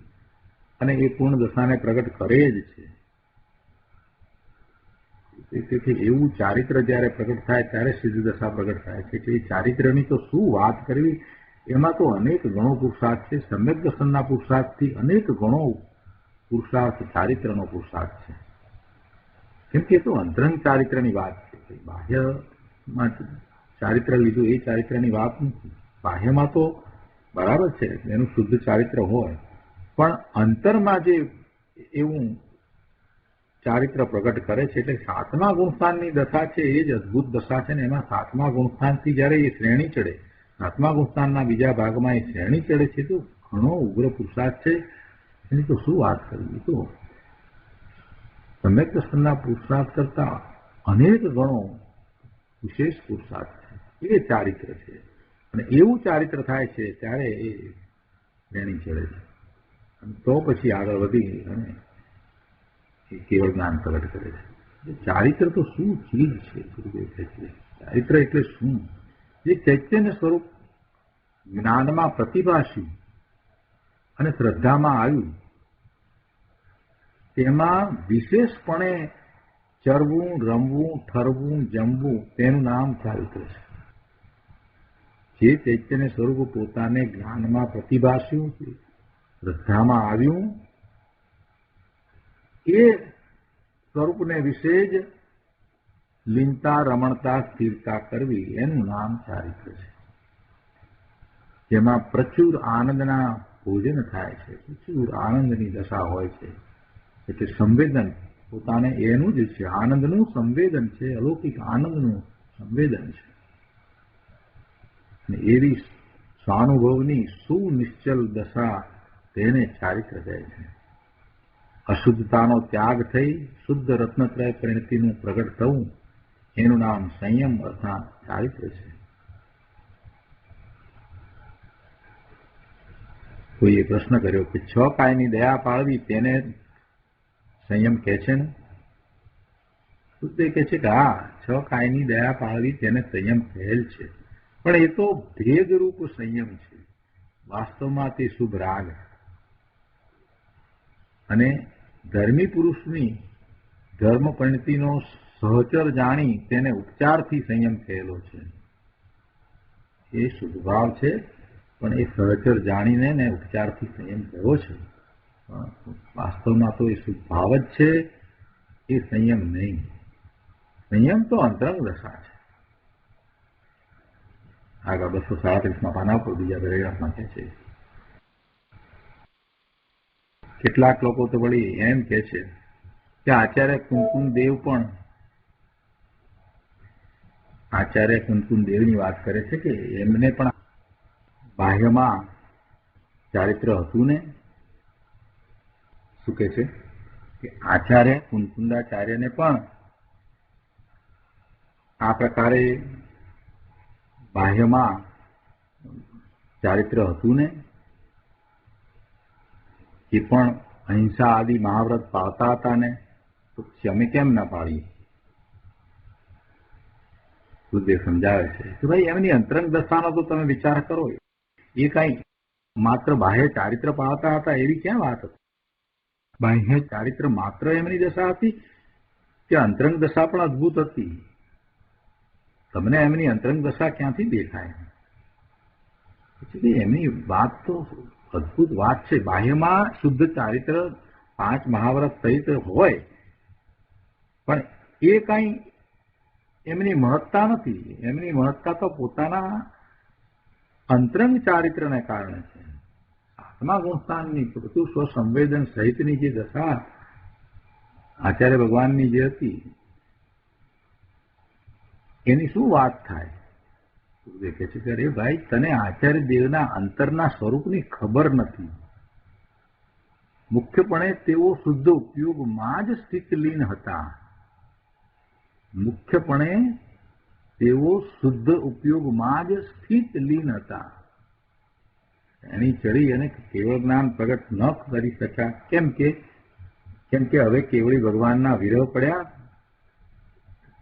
અને એ પૂર્ણ દશાને પ્રગટ કરે જ છે. તેથી એવું ચારિત્ર જ્યારે પ્રગટ થાય ત્યારે સિદ્ધ દશા પ્રગટ થાય છે. એટલે એ ચારિત્રની તો શું વાત કરવી. એમાં તો અનેક ગણો પુરુષાર્થ છે. સમ્યક દર્શનના પુરુષાર્થથી અનેક ગણો પુરુષાર્થ ચારિત્રનો પુરુષાર્થ છે. કેમ કે એ તો અંતરંગ ચારિત્રની વાત છે. બાહ્યમાં ચારિત્ર લીધું એ ચારિત્રની વાત નથી. બાહ્યમાં તો બરાબર છે, એનું શુદ્ધ ચારિત્ર હોય, પણ અંતરમાં જે એવું ચારિત્ર પ્રગટ કરે છે એટલે સાતમા ગુણસ્થાનની દશા છે એ જ અદભુત દશા છે. ને એમાં સાતમા ગુણસ્થાનથી જયારે એ શ્રેણી ચડે, સાતમા ગુણસ્થાનના બીજા ભાગમાં એ શ્રેણી ચડે છે તો ઘણો ઉગ્ર પુરુષાર્થ છે. એની તો શું વાત કરવી. તો સમ્યક દર્શનના પુરુષાર્થ કરતા અનેક ગણો વિશેષ પુરુષાર્થ છે. એ ચારિત્ર છે. અને એવું ચારિત્ર થાય છે ત્યારે એ શ્રેણી ચડે છે. અને તો પછી આગળ વધી અને કેવળ જ્ઞાન પ્રગટ કરે છે. ચારિત્ર તો શું ચીજ છે? ચારિત્ર એટલે શું? જે ચૈતન્ય સ્વરૂપ જ્ઞાનમાં પ્રતિભાસ્યું અને શ્રદ્ધામાં આવ્યું તેમાં વિશેષપણે ચરવું, રમવું, ઠરવું, જમવું તેનું નામ ચારિત્ર છે. જે ચૈતન્ય સ્વરૂપ પોતાને જ્ઞાનમાં પ્રતિભાસ્યું, શ્રદ્ધામાં આવ્યું, એ સ્વરૂપને વિશે જ લીનતા, રમણતા, સ્થિરતા કરવી એનું નામ ચારિત્ર છે. જેમાં પ્રચુર આનંદના ભોજન થાય છે, પ્રચુર આનંદની દશા હોય છે. એટલે સંવેદન પોતાને એનું જ છે, આનંદનું સંવેદન છે, અલૌકિક આનંદનું સંવેદન છે. એવી સ્વાનુભવની સુનિશ્ચલ દશા તેને ચારિત્ર કહે છે. અશુદ્ધતાનો ત્યાગ થઈ શુદ્ધ રત્નત્રય પરિણતિનું પ્રગટ થવું એનું નામ સંયમ અર્થાત ચારિત્ર છે. કોઈએ પ્રશ્ન કર્યો કે 6 કાયની દયા પાળવી તેને સંયમ કહે છે ને? તે કહે છે કે હા, 6 કાયની દયા પાળવી તેને સંયમ કહેલ છે, પણ એ તો ભેદરૂપ સંયમ છે. વાસ્તવમાં તે શુભ રાગ અને ધર્મી પુરુષની ધર્મ પરિણતિનો સહચર જાણી તેને ઉપચારથી સંયમ થયેલો છે. એ શુદ્ધ ભાવ છે, પણ એ સહચર જાણીને ને ઉપચારથી સંયમ થયો છે. વાસ્તવમાં તો એ શુદ્ધ ભાવ જ છે, એ સંયમ નહીં. સંયમ તો અંતરંગ દશા છે. આગળ 237માં પાના પર બીજા પેરેગ્રાફમાં કહે છે. કેટલાક લોકો તો વળી એમ કહે છે કે આચાર્ય કુંકુમદેવ ની વાત કરે છે કે એમને પણ બાહ્યમાં ચારિત્ર હતું ને? શું કહે છે કે આચાર્ય કુંકુંદાચાર્યને પણ આ પ્રકારે બાહ્યમાં ચારિત્ર હતું ને? એ પણ અહિંસા આદિ મહાવ્રત પાળતા હતા ને? તો અમે કેમ ના પાડીએ? બુદ્ધે સમજાવે છે કે ભાઈ એમની અંતરંગ દશાનો તો તમે વિચાર કરો. એ કઈ માત્ર બાહ્ય ચારિત્ર પાળતા હતા એવી ક્યાં વાત હતી? બાહ્ય ચારિત્ર માત્ર એમની દશા હતી કે અંતરંગ દશા પણ અદભુત હતી? તમને એમની અંતરંગ દશા ક્યાંથી દેખાય? એમની વાત તો અદભુત વાત છે. બાહ્યમાં શુદ્ધ ચારિત્ર 5 મહાવ્રત સહિત હોય, પણ એ કઈ એમની મહત્તા નથી. એમની મહત્તા તો પોતાના અંતરંગ ચારિત્રને કારણે છે. આત્મા ગુણસ્થાનની બધું સ્વસંવેદન સહિતની જે દશા આચાર્ય ભગવાનની જે હતી એની શું વાત થાય? દેખે છે કે અરે ભાઈ, તને આચાર્ય દેવના અંતરના સ્વરૂપની ખબર નથી. મુખ્યપણે તેઓ શુદ્ધ ઉપયોગમાં જ સ્થિતલીન હતા. મુખ્યપણે તેઓ શુદ્ધ ઉપયોગમાં જ સ્થિતલીન હતા. એની ચડી અને કેવળ જ્ઞાન પ્રગટ ન કરી શક્યા. કેમ કે હવે કેવળી ભગવાનના વિરહ પડ્યા.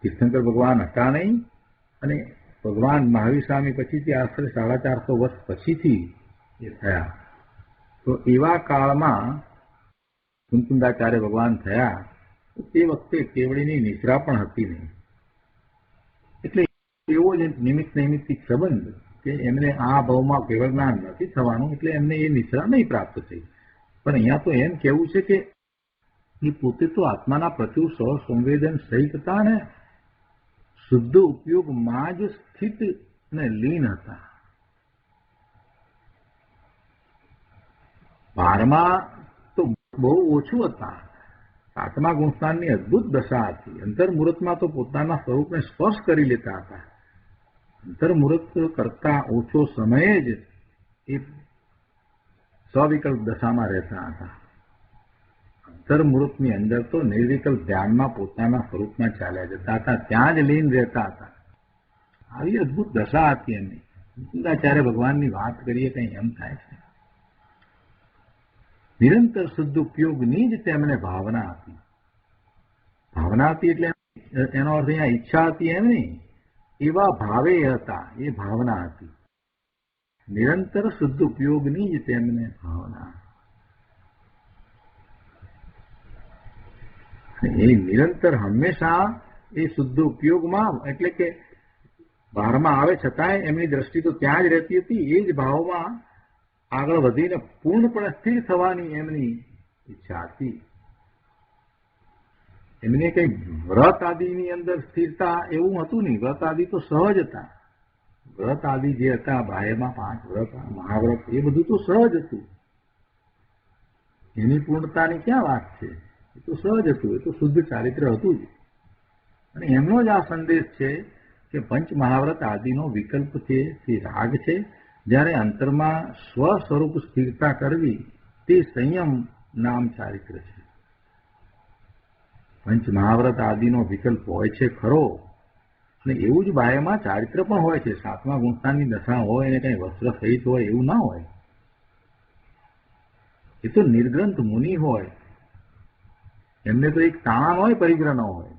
તીર્થંકર ભગવાન હતા નહીં, અને ભગવાન મહાવીર સ્વામી પછીથી આશરે 450 વર્ષ પછીથી એ થયા. તો એવા કાળમાં કુંકુંદાચાર્ય ભગવાન થયા, તે વખતે કેવળીની નિશ્રા પણ હતી નહીં. એટલે એવો જ નૈમિત્તિક સંબંધ કે એમને આ ભાવમાં કેવળ જ્ઞાન નથી થવાનું, એટલે એમને એ નિશ્રા નહીં પ્રાપ્ત થઈ. પણ અહીંયા તો એમ કહેવું છે કે એ પોતે તો આત્માના પ્રચુર સંવેદન સહિત હતા ને શુદ્ધ ઉપયોગમાં જ સ્થિત ને લીન હતા. 12માં તો બહુ ઓછું હતા. 7મા ગુણસ્થાનની અદભુત દશા હતી. અંતર્મુહૂર્તમાં તો પોતાના સ્વરૂપને સ્પર્શ કરી લેતા હતા. અંતર્મુહૂર્ત કરતા ઓછો સમયે જ એ સ્વવિકલ્પ દશામાં રહેતા હતા. અંતર્મુહૂર્તની અંદર તો નિર્વિકલ્પ ધ્યાનમાં પોતાના સ્વરૂપમાં ચાલ્યા જતા હતા, ત્યાં જ લીન રહેતા હતા. આવી અદભુત દશા હતી એમની. કુંકુંદાચાર્ય ભગવાનની વાત કરીએ કઈ એમ થાય છે. નિરંતર શુદ્ધ ઉપયોગની જ તેમને ભાવના હતી. ભાવના હતી એટલે એનો અર્થ અહીંયા ઈચ્છા હતી એમ નહીં, એવા ભાવે હતા, એ ભાવના હતી. નિરંતર શુદ્ધ ઉપયોગની જ તેમને ભાવના. એ નિરંતર હંમેશા એ શુદ્ધ ઉપયોગમાં, એટલે કે બહારમાં આવે છતાંય એમની દ્રષ્ટિ તો ત્યાં જ રહેતી હતી. એ જ ભાવમાં આગળ વધીને પૂર્ણપણે સ્થિર થવાની એમની ઈચ્છા હતી. એમને કઈ વ્રત આદિની અંદર સ્થિરતા એવું હતું નહીં. વ્રત આદિ તો સહજ હતા. વ્રત આદિ જે હતા બાહ્યમાં 5 વ્રત મહાવ્રત, એ બધું તો સહજ હતું. એની પૂર્ણતાની ક્યાં વાત છે? એ તો સહજ હતું, એ તો શુદ્ધ ચારિત્ર હતું જ. અને એમનો જ આ સંદેશ છે કે પંચ મહાવ્રત આદિનો વિકલ્પ છે તે રાગ છે. જ્યારે અંતરમાં સ્વ સ્વરૂપ સ્થિરતા કરવી તે સંયમ નામ ચારિત્ર છે. પંચ મહાવ્રત આદિનો વિકલ્પ હોય છે ખરો, અને એવું જ બાહ્યમાં ચારિત્ર પણ હોય છે. સાતમા ગુણસ્થાનની દશા હોય અને કંઈ વસ્ત્ર સહિત હોય એવું ના હોય. એ તો નિર્ગ્રંથ મુનિ હોય, એમને તો એક તાણ હોય, પરિગ્રહ ન હોય.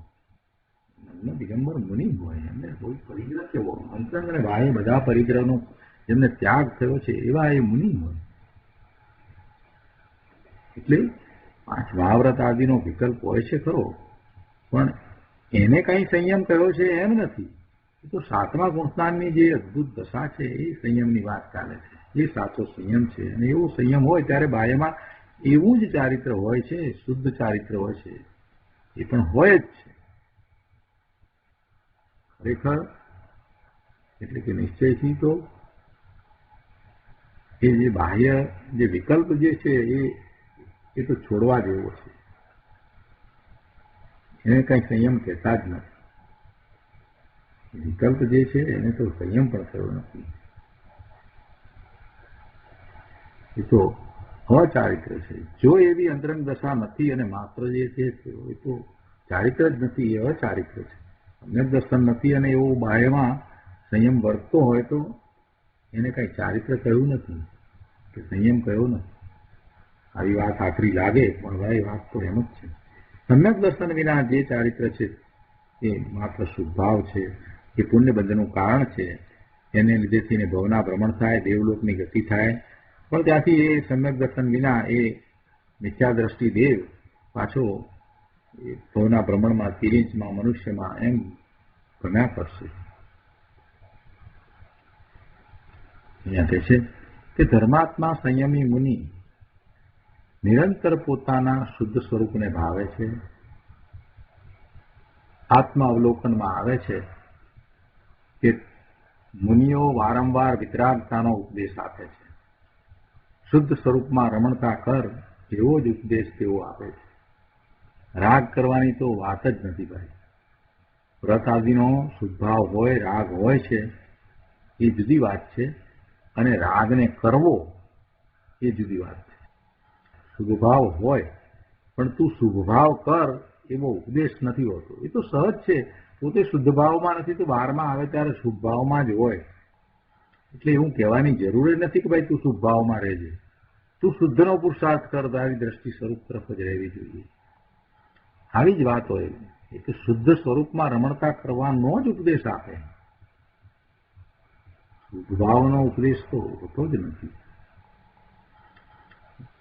એમને દિગંબર મુનિ હોય, એમને કોઈ પરિગ્રહ કેવો અંતરંગ અને બાહ્ય બધા પરિગ્રહનો જેમને ત્યાગ થયો છે એવા એ મુનિ હોય. એટલે પાંચ મહાવ્રત આદિનો વિકલ્પ હોય છે ખરો, પણ એને કઈ સંયમ કર્યો છે એમ નથી. એ તો સાતમા ગુણસ્થાનની જે અદભુત દશા છે એ સંયમની વાત ચાલે છે. એ સાચો સંયમ છે. અને એવો સંયમ હોય ત્યારે બાહ્યમાં એવું જ ચારિત્ર હોય છે, શુદ્ધ ચારિત્ર હોય છે. એ પણ હોય જ છે ખરેખર. એટલે કે નિશ્ચયથી તો એ જે બાહ્ય જે વિકલ્પ જે છે એ તો છોડવા જેવો છે. એને કઈ સંયમ કહેતા જ નથી. વિકલ્પ જે છે એને તો સંયમ પણ થયો નથી. એ તો અચારિત્ર છે. જો એવી અંતરંગ દશા નથી અને માત્ર જે છે એ તો ચારિત્ર જ નથી, એ અચારિત્ર છે. સમ્યક દર્શન નથી અને એવું બાહ્યમાં સંયમ વર્તતો હોય તો એને કઈ ચારિત્ર કહ્યું નથી કે સંયમ કહ્યો નથી. આવી વાત આખરી લાગે, પણ ભાઈ વાત તો એમ જ છે. સમ્યક દર્શન વિના જે ચારિત્ર છે એ માત્ર શુભભાવ છે, એ પુણ્યબંધનું કારણ છે. એને લીધેથી ભવના ભ્રમણ થાય, દેવલોકની ગતિ થાય. પણ ત્યાંથી એ સમ્યક દર્શન વિના એ મિથ્યા દ્રષ્ટિ દેવ પાછો એ ભવના ભ્રમણમાં, તિરીંચમાં, મનુષ્યમાં એમ ભમ્યા કરશે. અહીંયા કહે છે કે ધર્માત્મા સંયમી મુનિ નિરંતર પોતાના શુદ્ધ સ્વરૂપને ભાવે છે. આત્મ અવલોકનમાં આવે છે કે મુનિઓ વારંવાર વિતરાગતાનો ઉપદેશ આપે છે. શુદ્ધ સ્વરૂપમાં રમણતા કર એવો જ ઉપદેશ તેઓ આપે છે. રાગ કરવાની તો વાત જ નથી ભાઈ. વ્રત આદિનો શુદ્ધભાવ હોય, રાગ હોય છે, એ જુદી વાત છે. અને રાગને કરવો એ જુદી વાત છે. શુભભાવ હોય પણ તું શુભભાવ કર એવો ઉપદેશ નથી હોતો. એ તો સહજ છે. પોતે શુદ્ધ ભાવમાં નથી તો બહારમાં આવે ત્યારે શુભ ભાવમાં જ હોય. એટલે એવું કહેવાની જરૂર નથી કે ભાઈ તું શુભ ભાવમાં રહેજે. તું શુદ્ધનો પુરુષાર્થ કર, તારી દ્રષ્ટિ સ્વરૂપ તરફ જ રહેવી જોઈએ. આવી જ વાત હોય. એ તો શુદ્ધ સ્વરૂપમાં રમણતા કરવાનો જ ઉપદેશ આપે. શુભભાવનો ઉપદેશ તો હોતો જ નથી.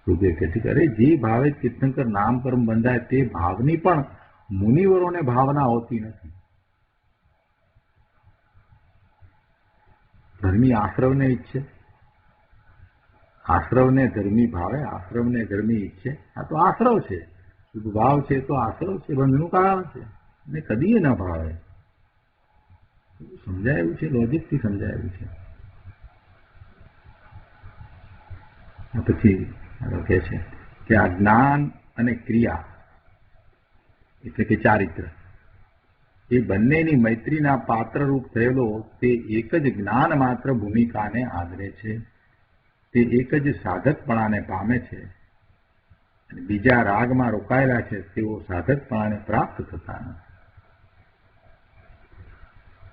હૃદય કહે છે કે અરે જે ભાવે તીર્થંકર નામ કર્મ બંધાય તે ભાવની પણ મુનિવરોને ભાવના હોતી નથી. ધર્મી આશ્રવને ઈચ્છે, આશ્રવને ધર્મી ભાવે, આશ્રવને ધર્મી ઈચ્છે. આ તો આશ્રવ છે. શુદ્ધ ભાવ છે તો આશ્રવ છે, બંધનું કારણ છે. અને કદી ન ભાવે. સમજાયું છે, લોજિકથી સમજાયું છે. પછી કહે છે કે આ જ્ઞાન અને ક્રિયા એટલે કે ચારિત્ર એ બંનેની મૈત્રીના પાત્રરૂપ થયેલો તે એક જ જ્ઞાન માત્ર ભૂમિકાને આદરે છે. તે એક જ સાધકપણાને પામે છે. અને બીજા રાગમાં રોકાયેલા છે તેઓ સાધકપણાને પ્રાપ્ત થતા નથી.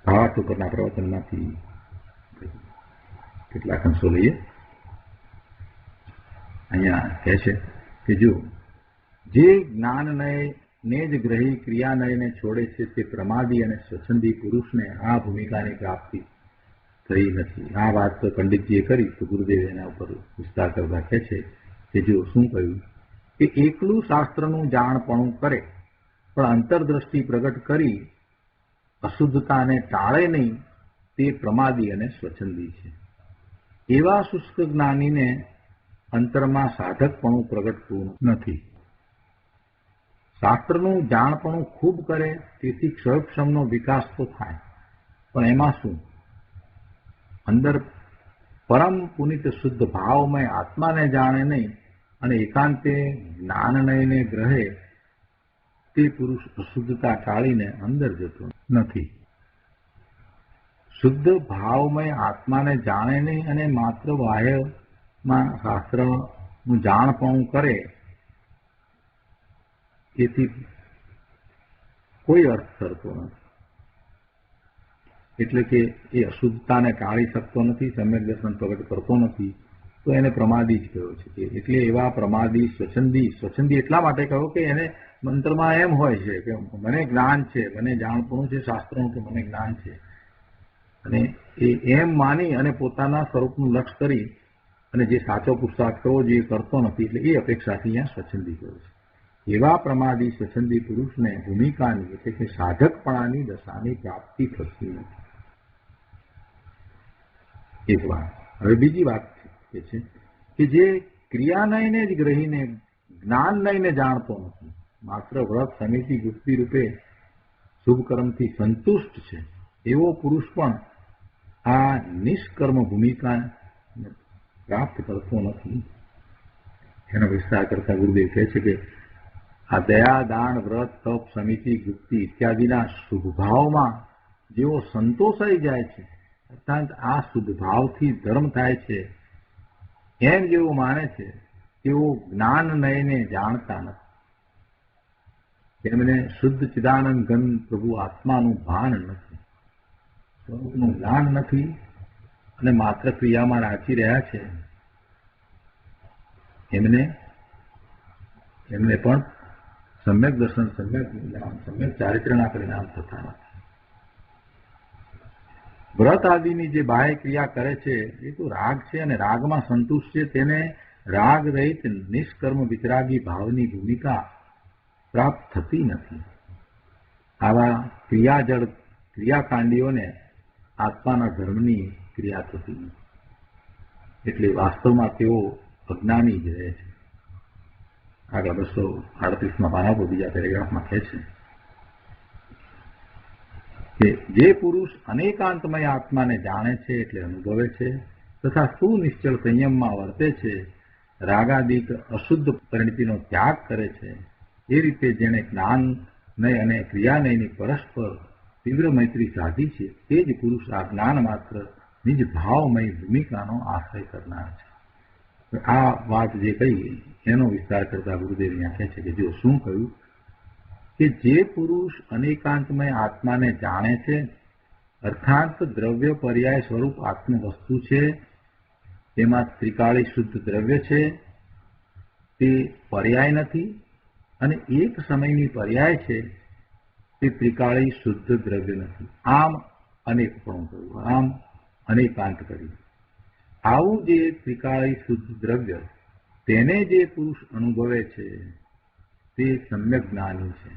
ભાવાર્થ ઉપરના પ્રવચનમાંથી કેટલાક અંશો લઈએ. અહીંયા કહે છે કે જો જે જ્ઞાનનયને જ ગ્રહી ક્રિયાનયને છોડે છે તે પ્રમાદી અને સ્વચ્છંદી પુરુષને આ ભૂમિકાની પ્રાપ્તિ થઈ નથી. આ વાત તો પંડિતજીએ કરી તો ગુરુદેવ એના ઉપર વિસ્તાર કરતા કહે છે કે જો શું કહ્યું કે એકલું શાસ્ત્રનું જાણપણું કરે પણ અંતરદ્રષ્ટિ પ્રગટ કરી અશુદ્ધતાને ટાળે નહીં તે પ્રમાદી અને સ્વચ્છંદી છે. એવા શુષ્ક જ્ઞાનીને અંતરમાં સાધકપણું પ્રગટતું નથી. શાસ્ત્રનું જાણપણું ખૂબ કરે તેથી ક્ષયક્ષમનો વિકાસ તો થાય, પણ એમાં શું? અંદર પરમ પુનિત શુદ્ધ ભાવમય આત્માને જાણે નહીં અને એકાંતે જ્ઞાનનયને ગ્રહે તે પુરુષ અશુદ્ધતા ટાળીને અંદર જતો નથી. શુદ્ધ ભાવમય આત્માને જાણે નહીં અને માત્ર બાહ્યમાં શાસ્ત્રનું જાણપણું કરે, એથી કોઈ અર્થ થતો નથી. એટલે કે એ અશુદ્ધતાને ટાળી શકતો નથી, સમ્યક દર્શન પ્રગટ કરતો નથી, તો એને પ્રમાદી જ કહ્યો છે. એટલે એવા પ્રમાદી સ્વચ્છંદી એટલા માટે કહ્યો કે એને મંત્રમાં એમ હોય છે કે મને જ્ઞાન છે, મને જાણપણું છે શાસ્ત્રનું, કે મને જ્ઞાન છે, અને એ એમ માની અને પોતાના સ્વરૂપનું લક્ષ્ય કરી અને જે સાચો પુરુષાર્થ કરવો જોઈએ કરતો નથી. એટલે એ અપેક્ષાથી અહીંયા સ્વચ્છંદી કહ્યું છે. એવા પ્રમાદી સ્વચ્છંદી પુરુષને ભૂમિકાની એટલે કે સાધકપણાની દશાની પ્રાપ્તિ થતી નથી. એક વાત. હવે બીજી વાત એ છે કે જે ક્રિયાનયને જ ગ્રહીને જ્ઞાનનયને જાણતો નથી, માત્ર વ્રત સમિતિ ગુપ્તિ રૂપે શુભ કર્મથી સંતુષ્ટ છે, એવો પુરુષ પણ આ નિષ્કર્મ ભૂમિકા પ્રાપ્ત કરતો નથી. એનો વિસ્તાર કરતા ગુરુદેવ કહે છે કે આ દયા, દાન, વ્રત, તપ, સમિતિ, ગુપ્તિ ઇત્યાદિના શુભભાવમાં જેઓ સંતોષાઈ જાય છે, અર્થાત આ શુભભાવથી ધર્મ થાય છે એમ જેવો માને છે, તેઓ જ્ઞાનનયને જાણતા નથી. તેમને શુદ્ધ ચિદાનંદ ઘન પ્રભુ આત્માનું ભાન નથી, સ્વરૂપનું જ્ઞાન નથી, અને માત્ર ક્રિયામાં રાખી રહ્યા છે. એમને પણ સમ્યક દર્શન, સમ્યક જ્ઞાન, સમ્યક ચારિત્રના પરિણામ થતા નથી. વ્રત આદિની જે બાહ્ય ક્રિયા કરે છે એ તો રાગ છે, અને રાગમાં સંતુષ્ટ છે. તેને રાગ રહિત નિષ્કર્મ વિતરાગી ભાવની ભૂમિકા પ્રાપ્ત થતી નથી. આવા ક્રિયાકાંડીઓને આત્માના ધર્મની ક્રિયા થતી નથી. એટલે વાસ્તવમાં તેઓ અજ્ઞાની જ રહે છે. આગળ 238માં પાના પર બીજા પેરેગ્રાફમાં કહે છે કે જે પુરુષ અનેકાંતમય આત્માને જાણે છે એટલે અનુભવે છે તથા સુનિશ્ચળ સંયમમાં વર્તે છે, રાગાદિક અશુદ્ધ પરિણતિનો ત્યાગ કરે છે, એ રીતે જેણે જ્ઞાનનય અને ક્રિયાનયની પરસ્પર તીવ્ર મૈત્રી સાધી છે, તે જ પુરુષ આ જ્ઞાન માત્ર નિજ ભાવમય ભૂમિકાનો આશ્રય કરનાર છે. આ વાત જે કહી એનો વિસ્તાર કરતા ગુરુદેવ અહીંયા કહે છે કે જો શું કહ્યું કે જે પુરુષ અનેકાંતમય આત્માને જાણે છે, અર્થાત દ્રવ્ય પર્યાય સ્વરૂપ આત્મ વસ્તુ છે, તેમાં ત્રિકાળી શુદ્ધ દ્રવ્ય છે, તે પર્યાય નથી, અને એક સમયની પર્યાય છે, તે ત્રિકાળી શુદ્ધ દ્રવ્ય નથી. આમ અનેકપણું કહ્યું, આમ અનેકાંત કર્યું. આવું જે ત્રિકાળી શુદ્ધ દ્રવ્ય તેને જે પુરુષ અનુભવે છે તે સમ્યક જ્ઞાની છે.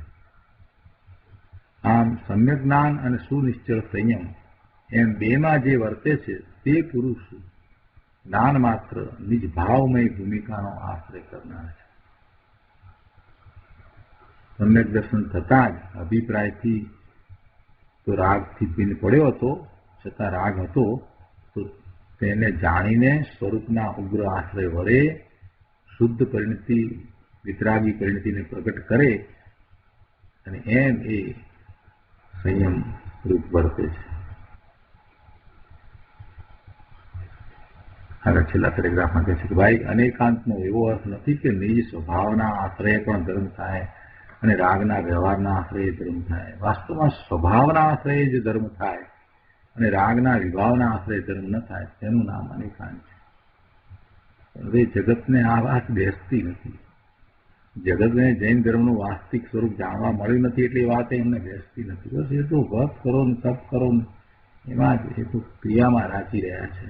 આમ સમ્યક જ્ઞાન અને સુનિશ્ચળ સંયમ એમ બેમાં જે વર્તે છે તે પુરુષ જ્ઞાન માત્ર નિજ ભાવમય ભૂમિકાનો આશ્રય કરનાર છે. સમ્યક દર્શન થતાં જ અભિપ્રાયથી તો રાગથી ભિન્ન પડ્યો હતો, છતાં રાગ હતો તો તેને જાણીને સ્વરૂપના ઉગ્ર આશ્રય વડે શુદ્ધ પરિણતિ, વિતરાગી પરિણતિને પ્રગટ કરે, અને એમ એ સંયમ રૂપ વર્તે છે. આગળ છેલ્લા પેરેગ્રાફમાં કહે છે કે ભાઈ, અનેકાંતનો એવો અર્થ નથી કે નિજ સ્વભાવના આશ્રય પણ ધર્મ થાય અને રાગના વ્યવહારના આશ્રય ધર્મ થાય. વાસ્તવમાં સ્વભાવના આશ્રય જ ધર્મ થાય અને રાગના વિભાવના આશ્રય ધર્મ ન થાય, તેનું નામ અનેકાંત છે. હવે જગતને આ વાત બેસતી નથી. જગતને જૈન ધર્મનું વાસ્તવિક સ્વરૂપ જાણવા મળ્યું નથી, એટલે એ વાત એમને બેસતી નથી. બસ એ તો ભક્ત કરો ને તપ કરો ને એમાં જ એ તો ક્રિયામાં રાખી રહ્યા છે,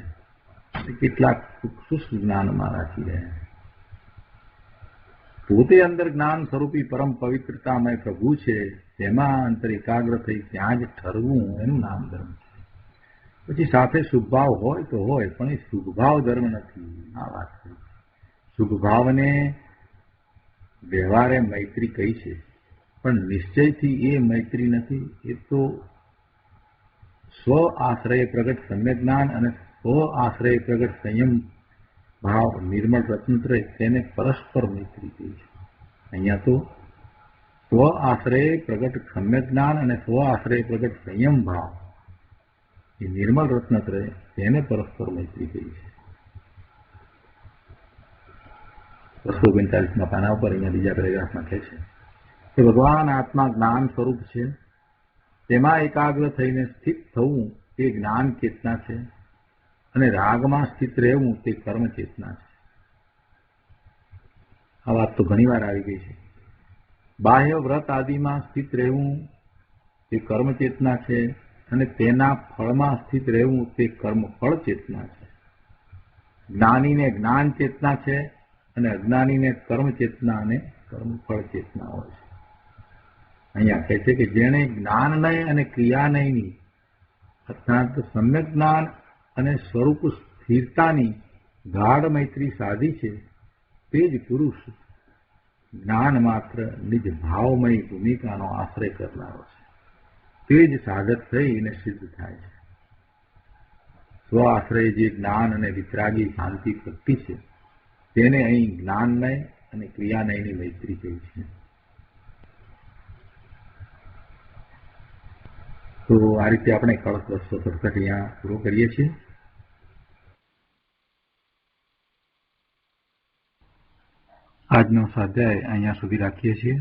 કેટલાક શુષ્ક જ્ઞાનમાં રાખી રહ્યા છે. પોતે અંદર જ્ઞાન સ્વરૂપી પરમ પવિત્રતામય પ્રભુ છે, તેમાં અંતર એકાગ્ર થઈ ત્યાં જ ઠરવું એનું નામ ધર્મ છે. પછી સાથે શુભભાવ હોય તો હોય, પણ એ શુભભાવ ધર્મ નથી. આ વાત કરી. શુભભાવને વ્યવહારે મૈત્રી કહી છે, પણ નિશ્ચયથી એ મૈત્રી નથી. એ તો સ્વ આશ્રય પ્રગટ સમ્યક જ્ઞાન અને સ્વ આશ્રય પ્રગટ સંયમ ભાવ નિર્મળ સ્વતંત્ર તેને પરસ્પર મૈત્રી કહી છે. અહીંયા તો સ્વ સ્વ આશ્રય પ્રગટ સમ્યક જ્ઞાન અને સ્વ આશ્રય પ્રગટ સંયમ ભાવ એ નિર્મલ રત્નત્રય તેને પરસ્પર મૈત્રી કહી છે. 245 પાના ઉપર અહીંયા બીજા પેરેગ્રાફમાં કહે છે કે ભગવાન આત્મા જ્ઞાન સ્વરૂપ છે, તેમાં એકાગ્ર થઈને સ્થિત થવું તે જ્ઞાન ચેતના છે અને રાગમાં સ્થિત રહેવું તે કર્મ ચેતના છે. આ વાત તો ઘણી વાર આવી ગઈ છે. બાહ્ય વ્રત આદિમાં સ્થિત રહેવું તે કર્મ ચેતના છે અને તેના ફળમાં સ્થિત રહેવું તે કર્મ ફળ ચેતના છે. જ્ઞાનીને જ્ઞાન ચેતના છે અને અજ્ઞાનીને કર્મ ચેતના અને કર્મ ફળ ચેતના હોય છે. અહીંયા કહે છે કે જેણે જ્ઞાનનય અને ક્રિયાનયની અર્થાત સમ્યક જ્ઞાન અને સ્વરૂપ સ્થિરતાની ગાઢ મૈત્રી સાધી છે, તે જ પુરુષ જ્ઞાન માત્ર નિજ ભાવમય ભૂમિકાનો આશ્રય કરનારો છે. તે જ સાધક થઈને સિદ્ધ થાય છે. સ્વ આશ્રય જે જ્ઞાન અને વિતરાગી શાંતિ ભક્તિ છે, તેને અહીં જ્ઞાનનય અને ક્રિયાનયની મૈત્રી કહી છે. તો આ રીતે આપણે કળશ 267 અહીંયા પૂરો કરીએ છીએ. આજનો સ્વાધ્યાય અહીંયા સુધી રાખીએ છીએ.